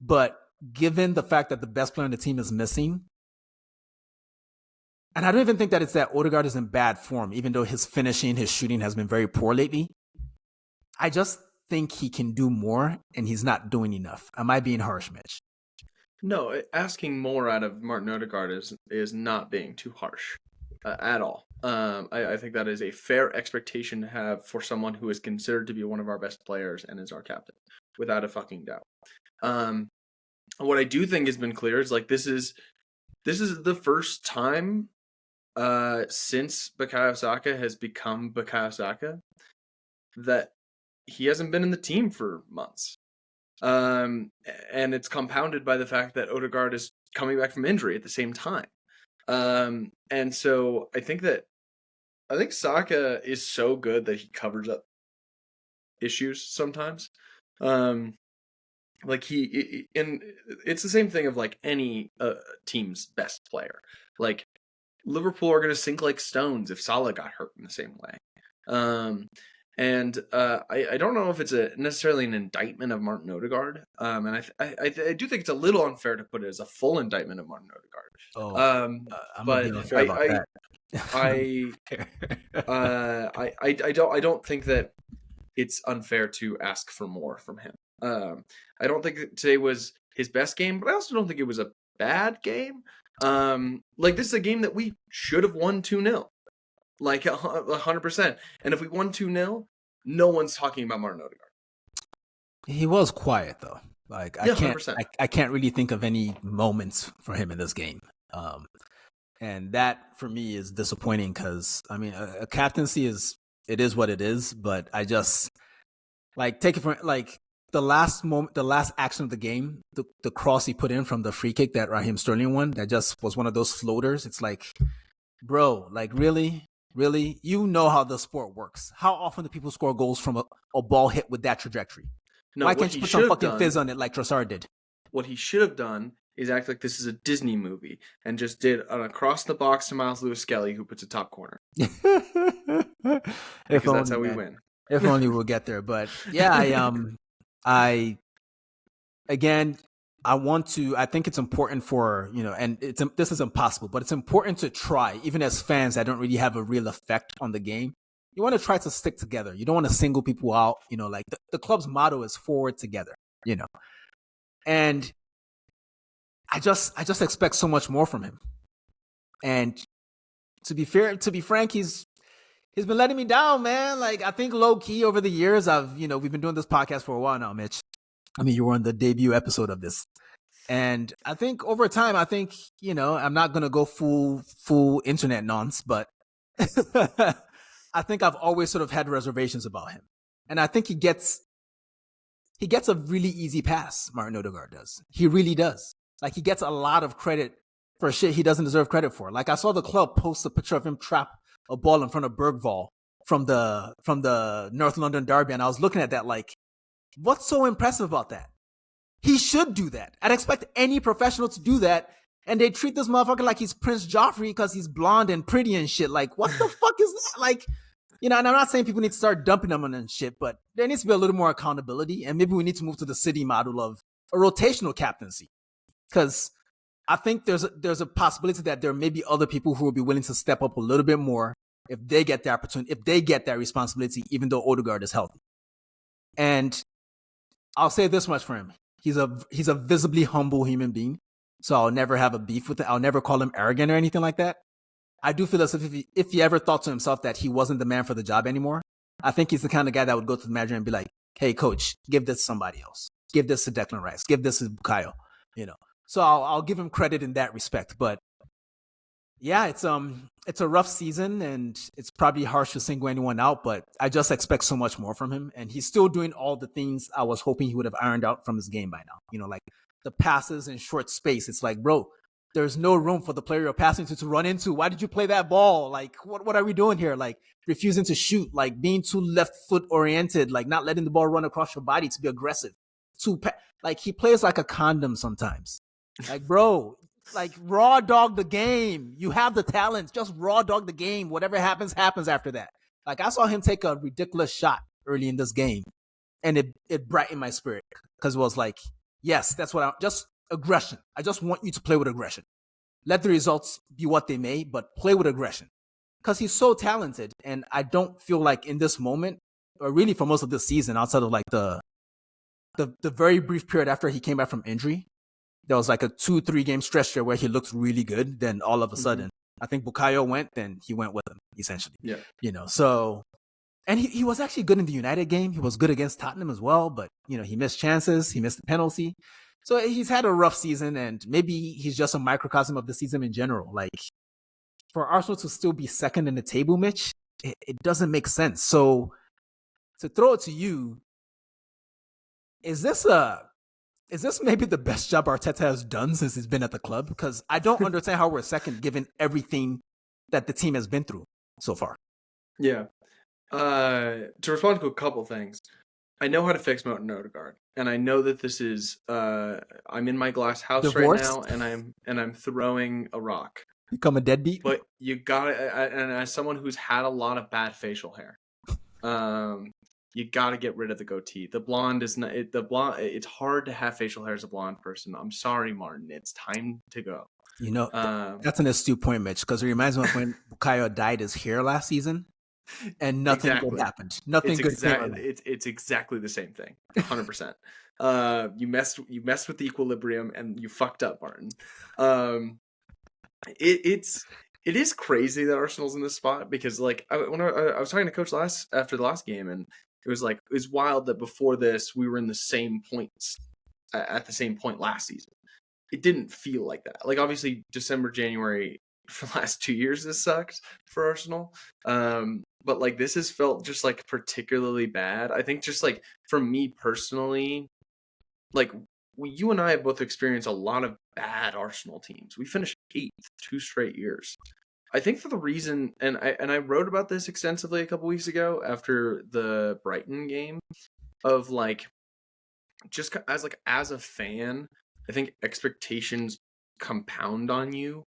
But given the fact that the best player on the team is missing, and I don't even think that it's that Odegaard is in bad form, even though his finishing, his shooting has been very poor lately. I just think he can do more, and he's not doing enough. Am I being harsh, Mitch? No, asking more out of Martin Odegaard is not being too harsh at all. I think that is a fair expectation to have for someone who is considered to be one of our best players and is our captain, without a fucking doubt. What I do think has been clear is, like, this is the first time since Bukayo Saka has become Bukayo Saka that he hasn't been in the team for months. And it's compounded by the fact that Odegaard is coming back from injury at the same time. And so I think Saka is so good that he covers up issues sometimes. Like and it's the same thing of like any team's best player. Like, Liverpool are going to sink like stones if Salah got hurt in the same way. And I don't know if it's necessarily an indictment of Martin Odegaard. And I do think it's a little unfair to put it as a full indictment of Martin Odegaard. I'm but gonna be unfair about that. I don't think that it's unfair to ask for more from him. I don't think that today was his best game, but I also don't think it was a bad game. Like this is a game that we should have won 2-0. Like 100%. And if we won 2-0, no one's talking about Martin Odegaard. He was quiet though. Like Yeah, 100%. I can't really think of any moments for him in this game. And that for me is disappointing because I mean a captaincy is what it is, but I just like take it from like the last action of the game, the cross he put in from the free kick that Raheem Sterling won, that just was one of those floaters. It's like, bro, like really, you know how the sport works. How often do people score goals from a ball hit with that trajectory? No, why can't you put some fucking fizz on it like Trossard did? What he should have done is act like this is a Disney movie and just did an across the box to Miles Lewis-Skelly who puts a top corner. Because that's how we win. If only we'll get there. But yeah, I think it's important for, and this is impossible, but it's important to try, even as fans that don't really have a real effect on the game. You want to try to stick together. You don't want to single people out. Like the club's motto is forward together, and I just expect so much more from him. And to be frank, he's been letting me down, man. Like I think low key over the years, we've been doing this podcast for a while now, Mitch. I mean, you were on the debut episode of this. And I think over time, I'm not going to go full internet nonce, but I think I've always sort of had reservations about him. And I think he gets a really easy pass, Martin Odegaard does. He really does. Like he gets a lot of credit for shit he doesn't deserve credit for. Like I saw the club post a picture of him trap a ball in front of Bergvall from the North London derby, and I was looking at that like, what's so impressive about that? He should do that. I'd expect any professional to do that, and they treat this motherfucker like he's Prince Joffrey because he's blonde and pretty and shit. Like, what the fuck is that? Like, and I'm not saying people need to start dumping him on and shit, but there needs to be a little more accountability, and maybe we need to move to the City model of a rotational captaincy, because I think there's a possibility that there may be other people who will be willing to step up a little bit more if they get the opportunity, if they get that responsibility, even though Odegaard is healthy. And I'll say this much for him. He's a visibly humble human being. So I'll never have a beef with it. I'll never call him arrogant or anything like that. I do feel as if he ever thought to himself that he wasn't the man for the job anymore, I think he's the kind of guy that would go to the manager and be like, hey, coach, give this to somebody else. Give this to Declan Rice. Give this to Bukayo. So I'll give him credit in that respect. But yeah, it's a rough season, and it's probably harsh to single anyone out, but I just expect so much more from him. And he's still doing all the things I was hoping he would have ironed out from his game by now. Like the passes in short space. It's like, bro, there's no room for the player you're passing to run into. Why did you play that ball? Like, what are we doing here? Like refusing to shoot, like being too left foot oriented, like not letting the ball run across your body to be aggressive. Like he plays like a condom sometimes. Like, bro, like raw dog the game. You have the talent. Just raw dog the game. Whatever happens after that. Like I saw him take a ridiculous shot early in this game, and it brightened my spirit because it was like, yes, that's what just aggression. I just want you to play with aggression. Let the results be what they may, but play with aggression because he's so talented. And I don't feel like in this moment, or really for most of this season, outside of like the very brief period after he came back from injury, there was like a 2-3 game stretch there where he looked really good. Then all of a sudden, I think Bukayo went, then he went with him, essentially. Yeah. So, and he was actually good in the United game. He was good against Tottenham as well, but, he missed chances. He missed the penalty. So he's had a rough season, and maybe he's just a microcosm of the season in general. Like, for Arsenal to still be second in the table, Mitch, it doesn't make sense. So, to throw it to you, is this maybe the best job Arteta has done since he's been at the club? Because I don't understand how we're second given everything that the team has been through so far. Yeah. To respond to a couple things, I know how to fix Martin Odegaard, and I know that this is I'm in my glass house Divorced? Right now, and I'm throwing a rock. Become a deadbeat. But you gotta, and as someone who's had a lot of bad facial hair, you got to get rid of the goatee. The blonde is not the blonde. It's hard to have facial hair as a blonde person. I'm sorry, Martin. It's time to go. That's an astute point, Mitch, because it reminds me of when Bukayo dyed his hair last season. and nothing good Exactly. happened. Nothing It's good came of exactly it. it's exactly the same thing. 100%. You messed with the equilibrium and you fucked up, Martin. Um, it is crazy that Arsenal's in this spot because like I was talking to Coach after the last game, and it was wild that before this we were in the same points at the same point last season. It didn't feel like that. Like obviously December, January for the last 2 years this sucked for Arsenal. But like this has felt just like particularly bad. I think just like for me personally, like you and I have both experienced a lot of bad Arsenal teams. We finished 8th 2 straight years. I think for the reason, and I wrote about this extensively a couple weeks ago after the Brighton game, of like just as a fan, I think expectations compound on you,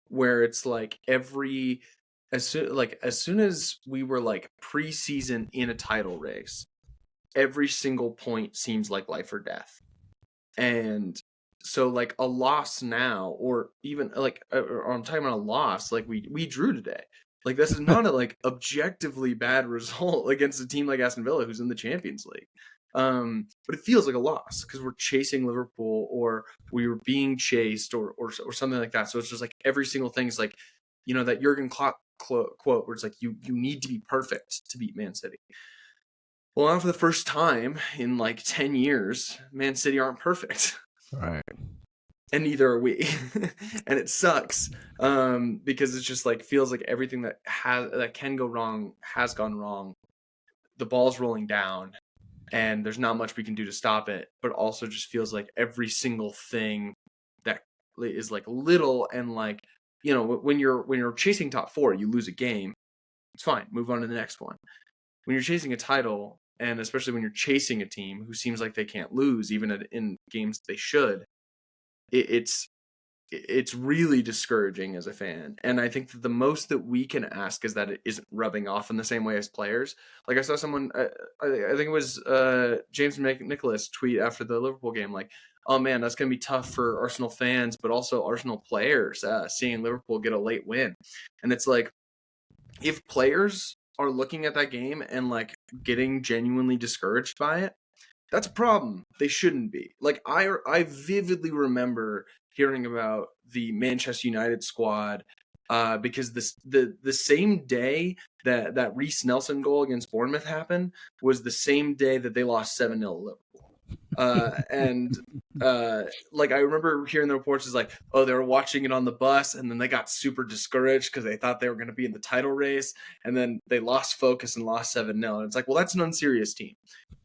where it's like as soon as we were like preseason in a title race, every single point seems like life or death. And so like a loss now, or even like or I'm talking about a loss, like we drew today. Like this is not a like objectively bad result against a team like Aston Villa who's in the Champions League. But it feels like a loss because we're chasing Liverpool, or we were being chased, or something like that. So it's just like every single thing is like, that Jurgen Klopp quote where it's like you need to be perfect to beat Man City. Well, now for the first time in like 10 years, Man City aren't perfect. Right. And neither are we. And it sucks because it's just like feels like everything that can go wrong has gone wrong. The ball's rolling down and there's not much we can do to stop it, but also just feels like every single thing that is like little, and like, when you're chasing top 4, you lose a game. It's fine. Move on to the next one. When you're chasing a title, and especially when you're chasing a team who seems like they can't lose, even in games they should, it's really discouraging as a fan. And I think that the most that we can ask is that it isn't rubbing off in the same way as players. Like I saw someone, I think it was James Nicholas tweet after the Liverpool game, like, oh man, that's going to be tough for Arsenal fans, but also Arsenal players seeing Liverpool get a late win. And it's like, if players are looking at that game and like getting genuinely discouraged by it, that's a problem. They shouldn't be. Like I vividly remember hearing about the Manchester United squad because the same day that Reece Nelson goal against Bournemouth happened was the same day that they lost 7-0 to Liverpool. And like I remember hearing the reports is like, oh, they were watching it on the bus and then they got super discouraged because they thought they were going to be in the title race, and then they lost focus and lost 7-0. And it's like, well, that's an unserious team.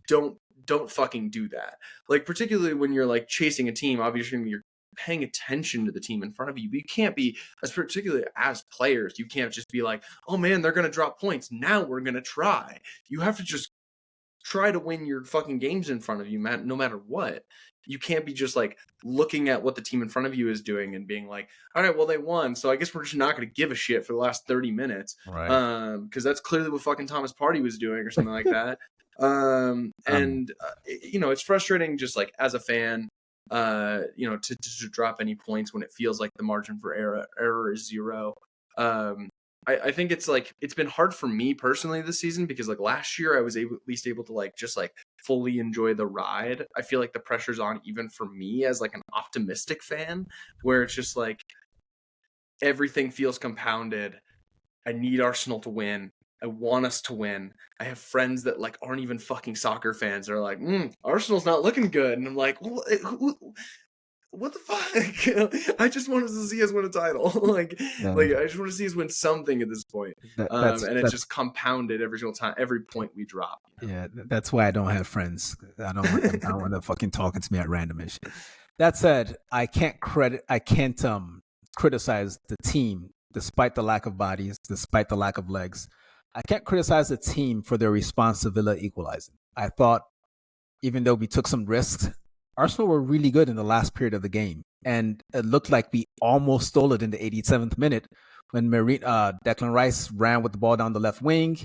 Don't fucking do that. Like, particularly when you're like chasing a team, obviously you're paying attention to the team in front of you. But you can't be, particularly as players, you can't just be like, oh man, they're going to drop points. Now we're going to try. You have to just try to win your fucking games in front of you, man, no matter what. You can't be just like looking at what the team in front of you is doing and being like, all right, well, they won, so I guess we're just not going to give a shit for the last 30 minutes. Right. Because that's clearly what fucking Thomas Partey was doing or something like that. It's frustrating just like as a fan, to drop any points when it feels like the margin for error is 0. I think it's like, it's been hard for me personally this season because like last year I was at least able to like just like fully enjoy the ride. I feel like the pressure's on even for me as like an optimistic fan, where it's just like everything feels compounded. I need Arsenal to win. I want us to win. I have friends that like aren't even fucking soccer fans. They're like, Arsenal's not looking good. And I'm like, what the fuck? I just wanted to see us win a title. like I just want to see us win something at this point. And it's just compounded every single time, every point we drop. Yeah, that's why I don't have friends. I don't want them fucking talking to me at random and shit. That said, I can't criticize the team despite the lack of bodies, despite the lack of legs. I can't criticize the team for their response to Villa equalizing. I thought, even though we took some risks, Arsenal were really good in the last period of the game. And it looked like we almost stole it in the 87th minute when Declan Rice ran with the ball down the left wing,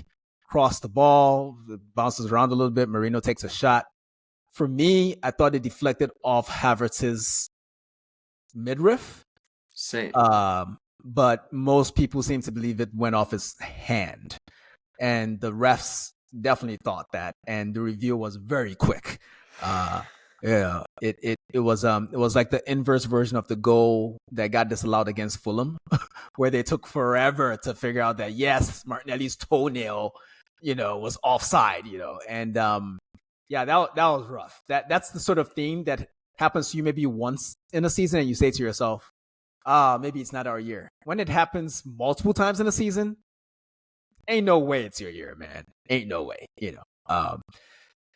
crossed the ball, bounces around a little bit, Merino takes a shot. For me, I thought it deflected off Havertz's midriff. Same. But most people seem to believe it went off his hand. and the refs definitely thought that, and the review was very quick. Yeah, it was like the inverse version of the goal that got disallowed against Fulham, where they took forever to figure out that yes, Martinelli's toenail, was offside, and yeah, that was rough. That's the sort of thing that happens to you maybe once in a season, and you say to yourself, maybe it's not our year. When it happens multiple times in a season, ain't no way it's your year, man. Ain't no way,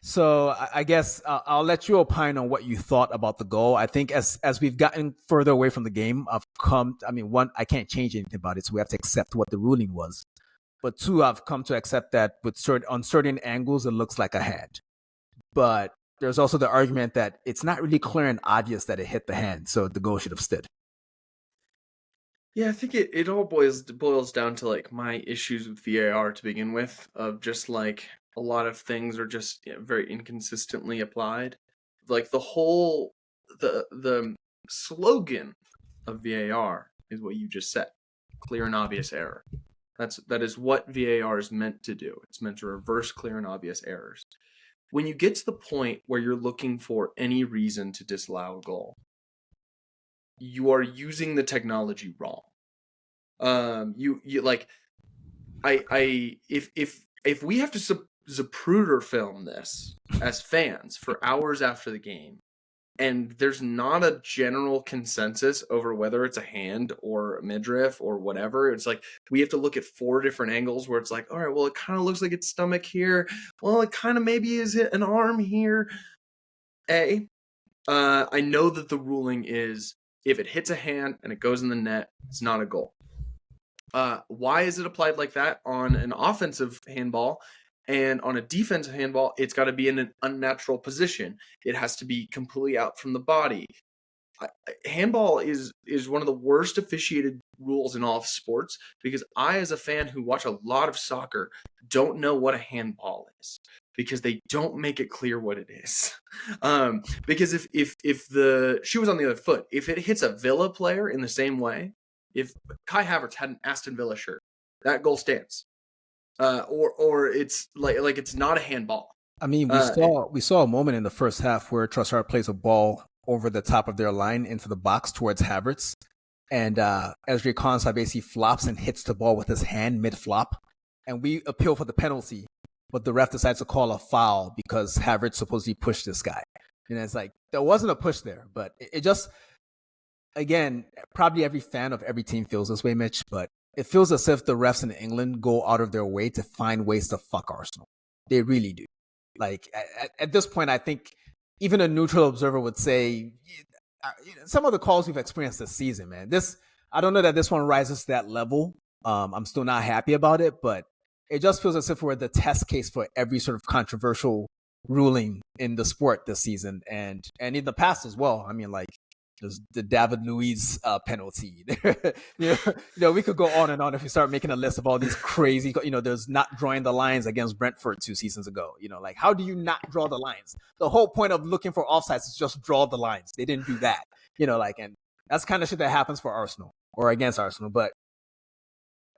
So I guess I'll let you opine on what you thought about the goal. I think as we've gotten further away from the game, one, I can't change anything about it, so we have to accept what the ruling was. But two, I've come to accept that on certain angles, it looks like a hand. But there's also the argument that it's not really clear and obvious that it hit the hand, so the goal should have stood. Yeah, I think it all boils down to like my issues with VAR to begin with, of just like a lot of things are just very inconsistently applied. Like the slogan of VAR is what you just said: clear and obvious error. That is what VAR is meant to do. It's meant to reverse clear and obvious errors. When you get to the point where you're looking for any reason to disallow a goal, you are using the technology wrong. If we have to Zapruder film this as fans for hours after the game, and there's not a general consensus over whether it's a hand or a midriff or whatever, it's like we have to look at 4 different angles where it's like, all right, well, it kind of looks like it's stomach here. Well, it kind of maybe is an arm here. I know that the ruling is if it hits a hand and it goes in the net, it's not a goal. Why is it applied like that on an offensive handball? And on a defensive handball, it's got to be in an unnatural position. It has to be completely out from the body. Handball is one of the worst officiated rules in all of sports, because I, as a fan who watch a lot of soccer, don't know what a handball is, because they don't make it clear what it is. Because if the shoe was on the other foot, if it hits a Villa player in the same way, if Kai Havertz had an Aston Villa shirt, that goal stands. Or it's like it's not a handball. I mean, we saw a moment in the first half where Trossard plays a ball over the top of their line into the box towards Havertz, and Ezri Konsa basically flops and hits the ball with his hand mid-flop, and we appeal for the penalty, but the ref decides to call a foul because Havertz supposedly pushed this guy. And it's like, there wasn't a push there, but it just, again, probably every fan of every team feels this way, Mitch, but it feels as if the refs in England go out of their way to find ways to fuck Arsenal. They really do. Like, at this point, I think even a neutral observer would say some of the calls we've experienced this season, man. I don't know that this one rises to that level. I'm still not happy about it, but it just feels as if we're the test case for every sort of controversial ruling in the sport this season, and in the past as well. I mean, like, there's the David Luiz penalty. We could go on and on if we start making a list of all these crazy, there's not drawing the lines against Brentford 2 seasons ago. Like, how do you not draw the lines? The whole point of looking for offsides is just draw the lines. They didn't do that, and that's kind of shit that happens for Arsenal or against Arsenal. But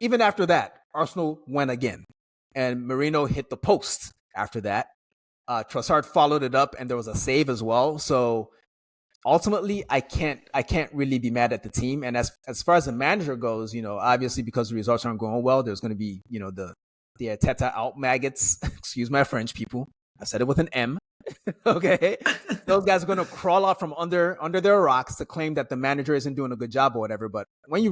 even after that, Arsenal went again, and Merino hit the post after that. Trossard followed it up, and there was a save as well. So ultimately, I can't really be mad at the team. And as far as the manager goes, obviously because the results aren't going well, there's going to be, the Arteta out maggots. Excuse my French, people. I said it with an M. Okay, those guys are going to crawl out from under their rocks to claim that the manager isn't doing a good job or whatever. But when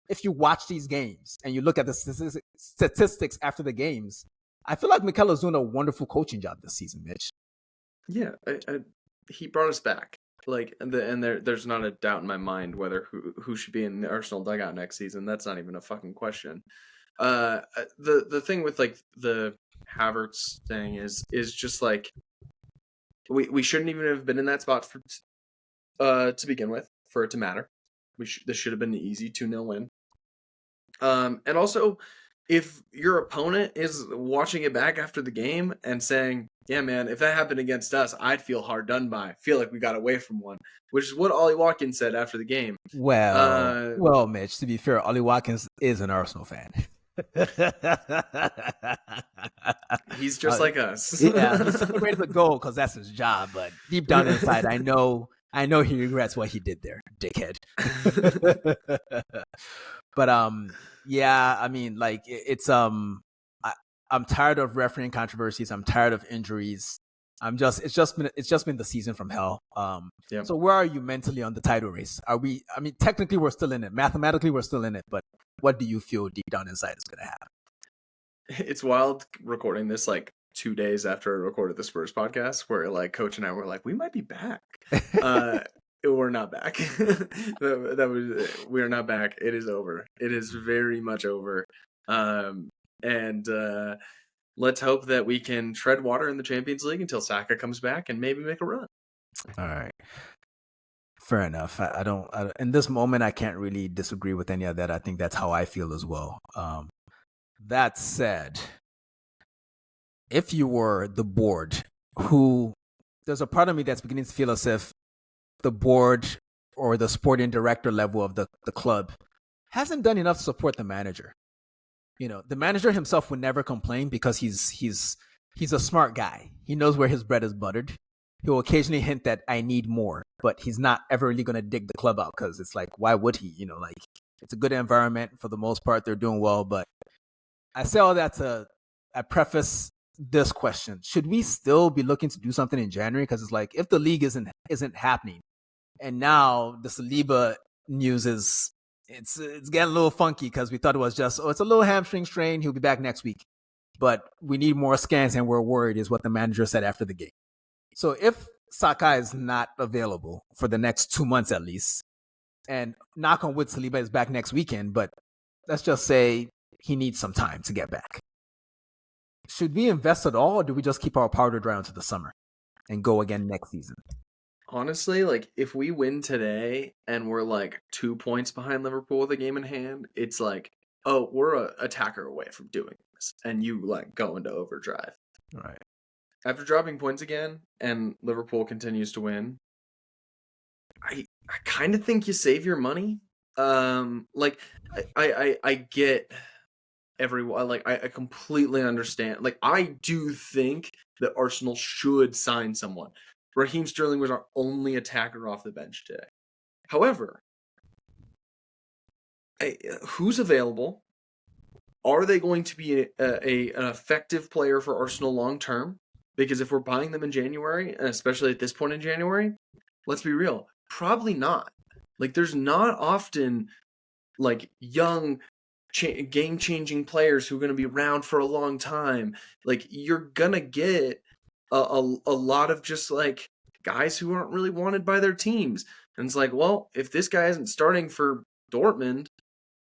if you watch these games and you look at the statistics after the games, I feel like Mikel is doing a wonderful coaching job this season, Mitch. Yeah, he brought us back. There's not a doubt in my mind whether who should be in the Arsenal dugout next season. That's not even a fucking question. The thing with like the Havertz thing is just like we shouldn't even have been in that spot to begin with for it to matter. This should have been an easy 2-0 win. And also, if your opponent is watching it back after the game and saying, yeah, man, if that happened against us, I'd feel hard done by. Feel like we got away from one, which is what Ollie Watkins said after the game. Well, Mitch, to be fair, Ollie Watkins is an Arsenal fan. He's just like us. Yeah, he celebrated the goal because that's his job. But deep down inside, I know he regrets what he did there, dickhead. But yeah, I mean, like I'm tired of refereeing controversies. I'm tired of injuries. It's just been the season from hell. Yep. So where are you mentally on the title race? Are we? I mean, technically we're still in it. Mathematically we're still in it. But what do you feel deep down inside is going to happen? It's wild recording this like 2 days after I recorded the Spurs podcast, where like Coach and I were like, we might be back. We're not back. We are not back. It is over. It is very much over. And let's hope that we can tread water in the Champions League until Saka comes back and maybe make a run. All right. Fair enough. I don't in this moment, I can't really disagree with any of that. I think that's how I feel as well. That said, if you were the board, there's a part of me that's beginning to feel as if the board or the sporting director level of the club hasn't done enough to support the manager. You know, the manager himself would never complain because he's a smart guy. He knows where his bread is buttered. He'll occasionally hint that I need more, but he's not ever really going to dig the club out because it's like, why would he? You know, like it's a good environment for the most part. They're doing well, but I say all that I preface this question: should we still be looking to do something in January? Because it's like if the league isn't happening, and now the Saliba news is it's getting a little funky because we thought it was just it's a little hamstring strain. He'll be back next week, but we need more scans and we're worried, is what the manager said after the game. So if Saka is not available for the next 2 months at least, and knock on wood, Saliba is back next weekend, but let's just say he needs some time to get back. Should we invest at all, or do we just keep our powder dry until the summer and go again next season? Honestly, like if we win today and we're like 2 points behind Liverpool with a game in hand, it's like, oh, we're an attacker away from doing this, and you like go into overdrive. Right. After dropping points again and Liverpool continues to win, I kind of think you save your money. Like I get everyone, like I completely understand. Like I do think that Arsenal should sign someone. Raheem Sterling was our only attacker off the bench today. However, who's available? Are they going to be an effective player for Arsenal long term? Because if we're buying them in January, and especially at this point in January, let's be real, probably not. Like there's not often like young game-changing players who are going to be around for a long time. Like you're going to get a lot of just like guys who aren't really wanted by their teams. And it's like, well, if this guy isn't starting for Dortmund,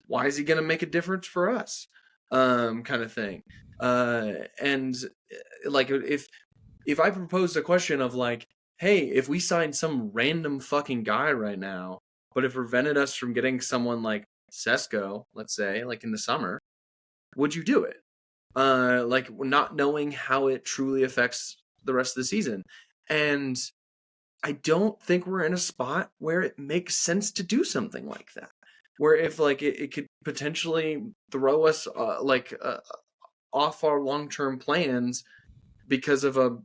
why is he going to make a difference for us? Kind of thing. And like if I proposed a question of like, hey, if we signed some random fucking guy right now, but it prevented us from getting someone like Sesko, let's say, like in the summer, would you do it? Like not knowing how it truly affects the rest of the season. And I don't think we're in a spot where it makes sense to do something like that. Where if like it could potentially throw us off our long-term plans because of a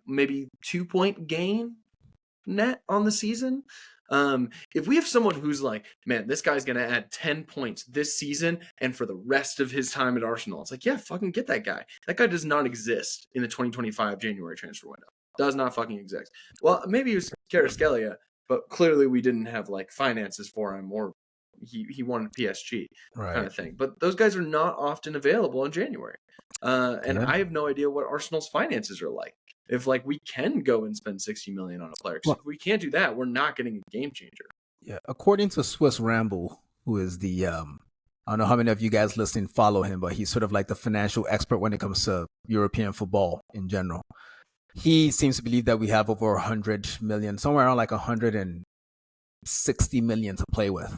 maybe 2-point gain net on the season. If we have someone who's like, man, this guy's going to add 10 points this season and for the rest of his time at Arsenal, it's like, yeah, fucking get that guy. That guy does not exist in the 2025 January transfer window. Does not fucking exist. Well, maybe he was Lewis-Skelly, but clearly we didn't have like finances for him, or he wanted PSG kind of thing. But those guys are not often available in January. And I have no idea what Arsenal's finances are like. If like we can go and spend 60 million on a player, because if we can't do that, we're not getting a game changer. Yeah, according to Swiss Ramble, who is the I don't know how many of you guys listening follow him, but he's sort of like the financial expert when it comes to European football in general. He seems to believe that we have over 100 million, somewhere around like 160 million to play with,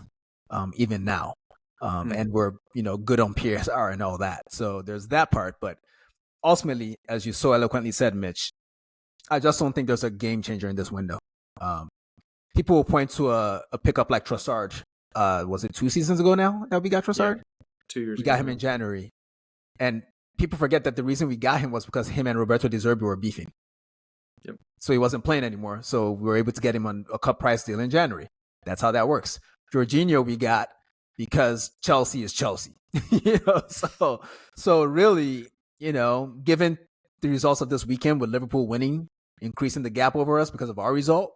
even now. And we're, good on PSR and all that. So there's that part. But ultimately, as you so eloquently said, Mitch, I just don't think there's a game changer in this window. People will point to a pickup like Trossard. Was it 2 seasons ago now that we got Trossard? 2 years We ago. got him in January. And people forget that the reason we got him was because him and Roberto De Zerbi were beefing. Yep. So he wasn't playing anymore. So we were able to get him on a cup price deal in January. That's how that works. Jorginho we got because Chelsea is Chelsea. So really, given the results of this weekend with Liverpool winning, increasing the gap over us because of our result.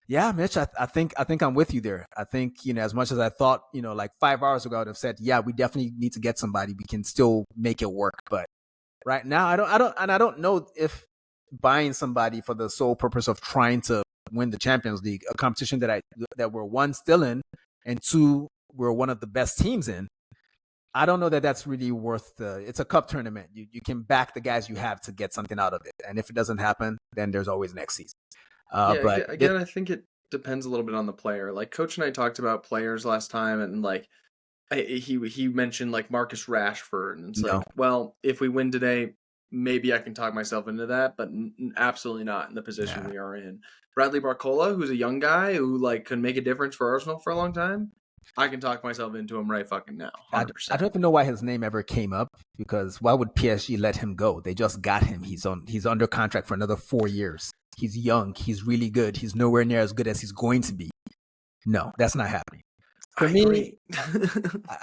Yeah, Mitch, I think I'm with you there. I think, as much as I thought, like 5 hours ago, I would have said, yeah, we definitely need to get somebody. We can still make it work. But right now, I don't know if buying somebody for the sole purpose of trying to win the Champions League, a competition that we're one still in, and two, we're one of the best teams in. I don't know that that's really worth it's a cup tournament. You can back the guys you have to get something out of it. And if it doesn't happen, then there's always next season. But again, I think it depends a little bit on the player. Like Coach and I talked about players last time, and like he mentioned like Marcus Rashford, and it's like, well, if we win today, maybe I can talk myself into that, but absolutely not in the position we are in. Bradley Barcola, who's a young guy who like could make a difference for Arsenal for a long time, I can talk myself into him right fucking now. 100%. I don't even know why his name ever came up, because why would PSG let him go? They just got him. He's under contract for another 4 years. He's young. He's really good. He's nowhere near as good as he's going to be. No, that's not happening. For me,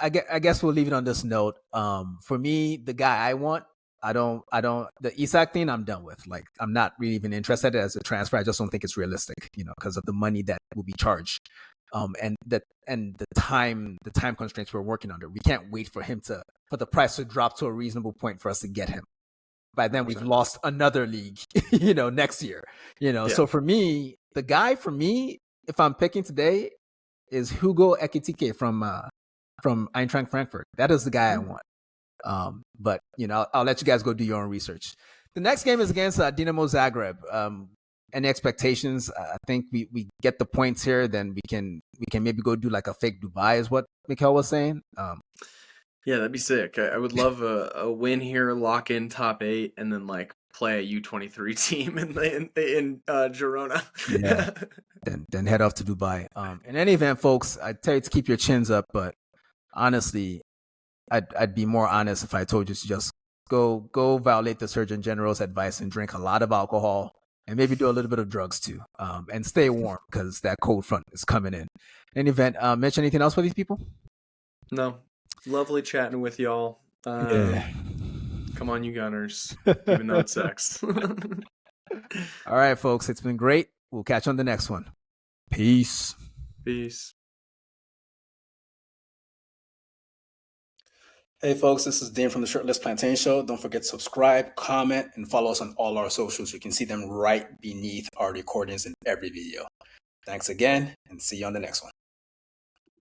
I guess we'll leave it on this note. For me, the guy I want, the Isak thing, I'm done with. Like, I'm not really even interested as a transfer. I just don't think it's realistic, because of the money that will be charged. And the time constraints we're working under. We can't wait for the price to drop to a reasonable point for us to get him. By then we've lost another league, next year, So for me, the guy if I'm picking today, is Hugo Ekitike from Eintracht Frankfurt. That is the guy I want. But I'll let you guys go do your own research. The next game is against Dinamo Zagreb. Any expectations? I think we get the points here, then we can maybe go do like a fake Dubai, is what Mikhail was saying. Yeah, that'd be sick. I would love a win here, lock in top 8, and then like play a U23 team in Girona. Yeah. then head off to Dubai. In any event, folks, I tell you to keep your chins up, but honestly, I'd be more honest if I told you to just go violate the Surgeon General's advice and drink a lot of alcohol and maybe do a little bit of drugs too, and stay warm because that cold front is coming in. In any event, Mitch, anything else for these people? No. Lovely chatting with y'all. Come on, you Gunners, even though it sucks. All right, folks, it's been great. We'll catch you on the next one. Peace. Hey, folks, this is Dean from the Shirtless Plantain Show. Don't forget to subscribe, comment, and follow us on all our socials. You can see them right beneath our recordings in every video. Thanks again, and see you on the next one.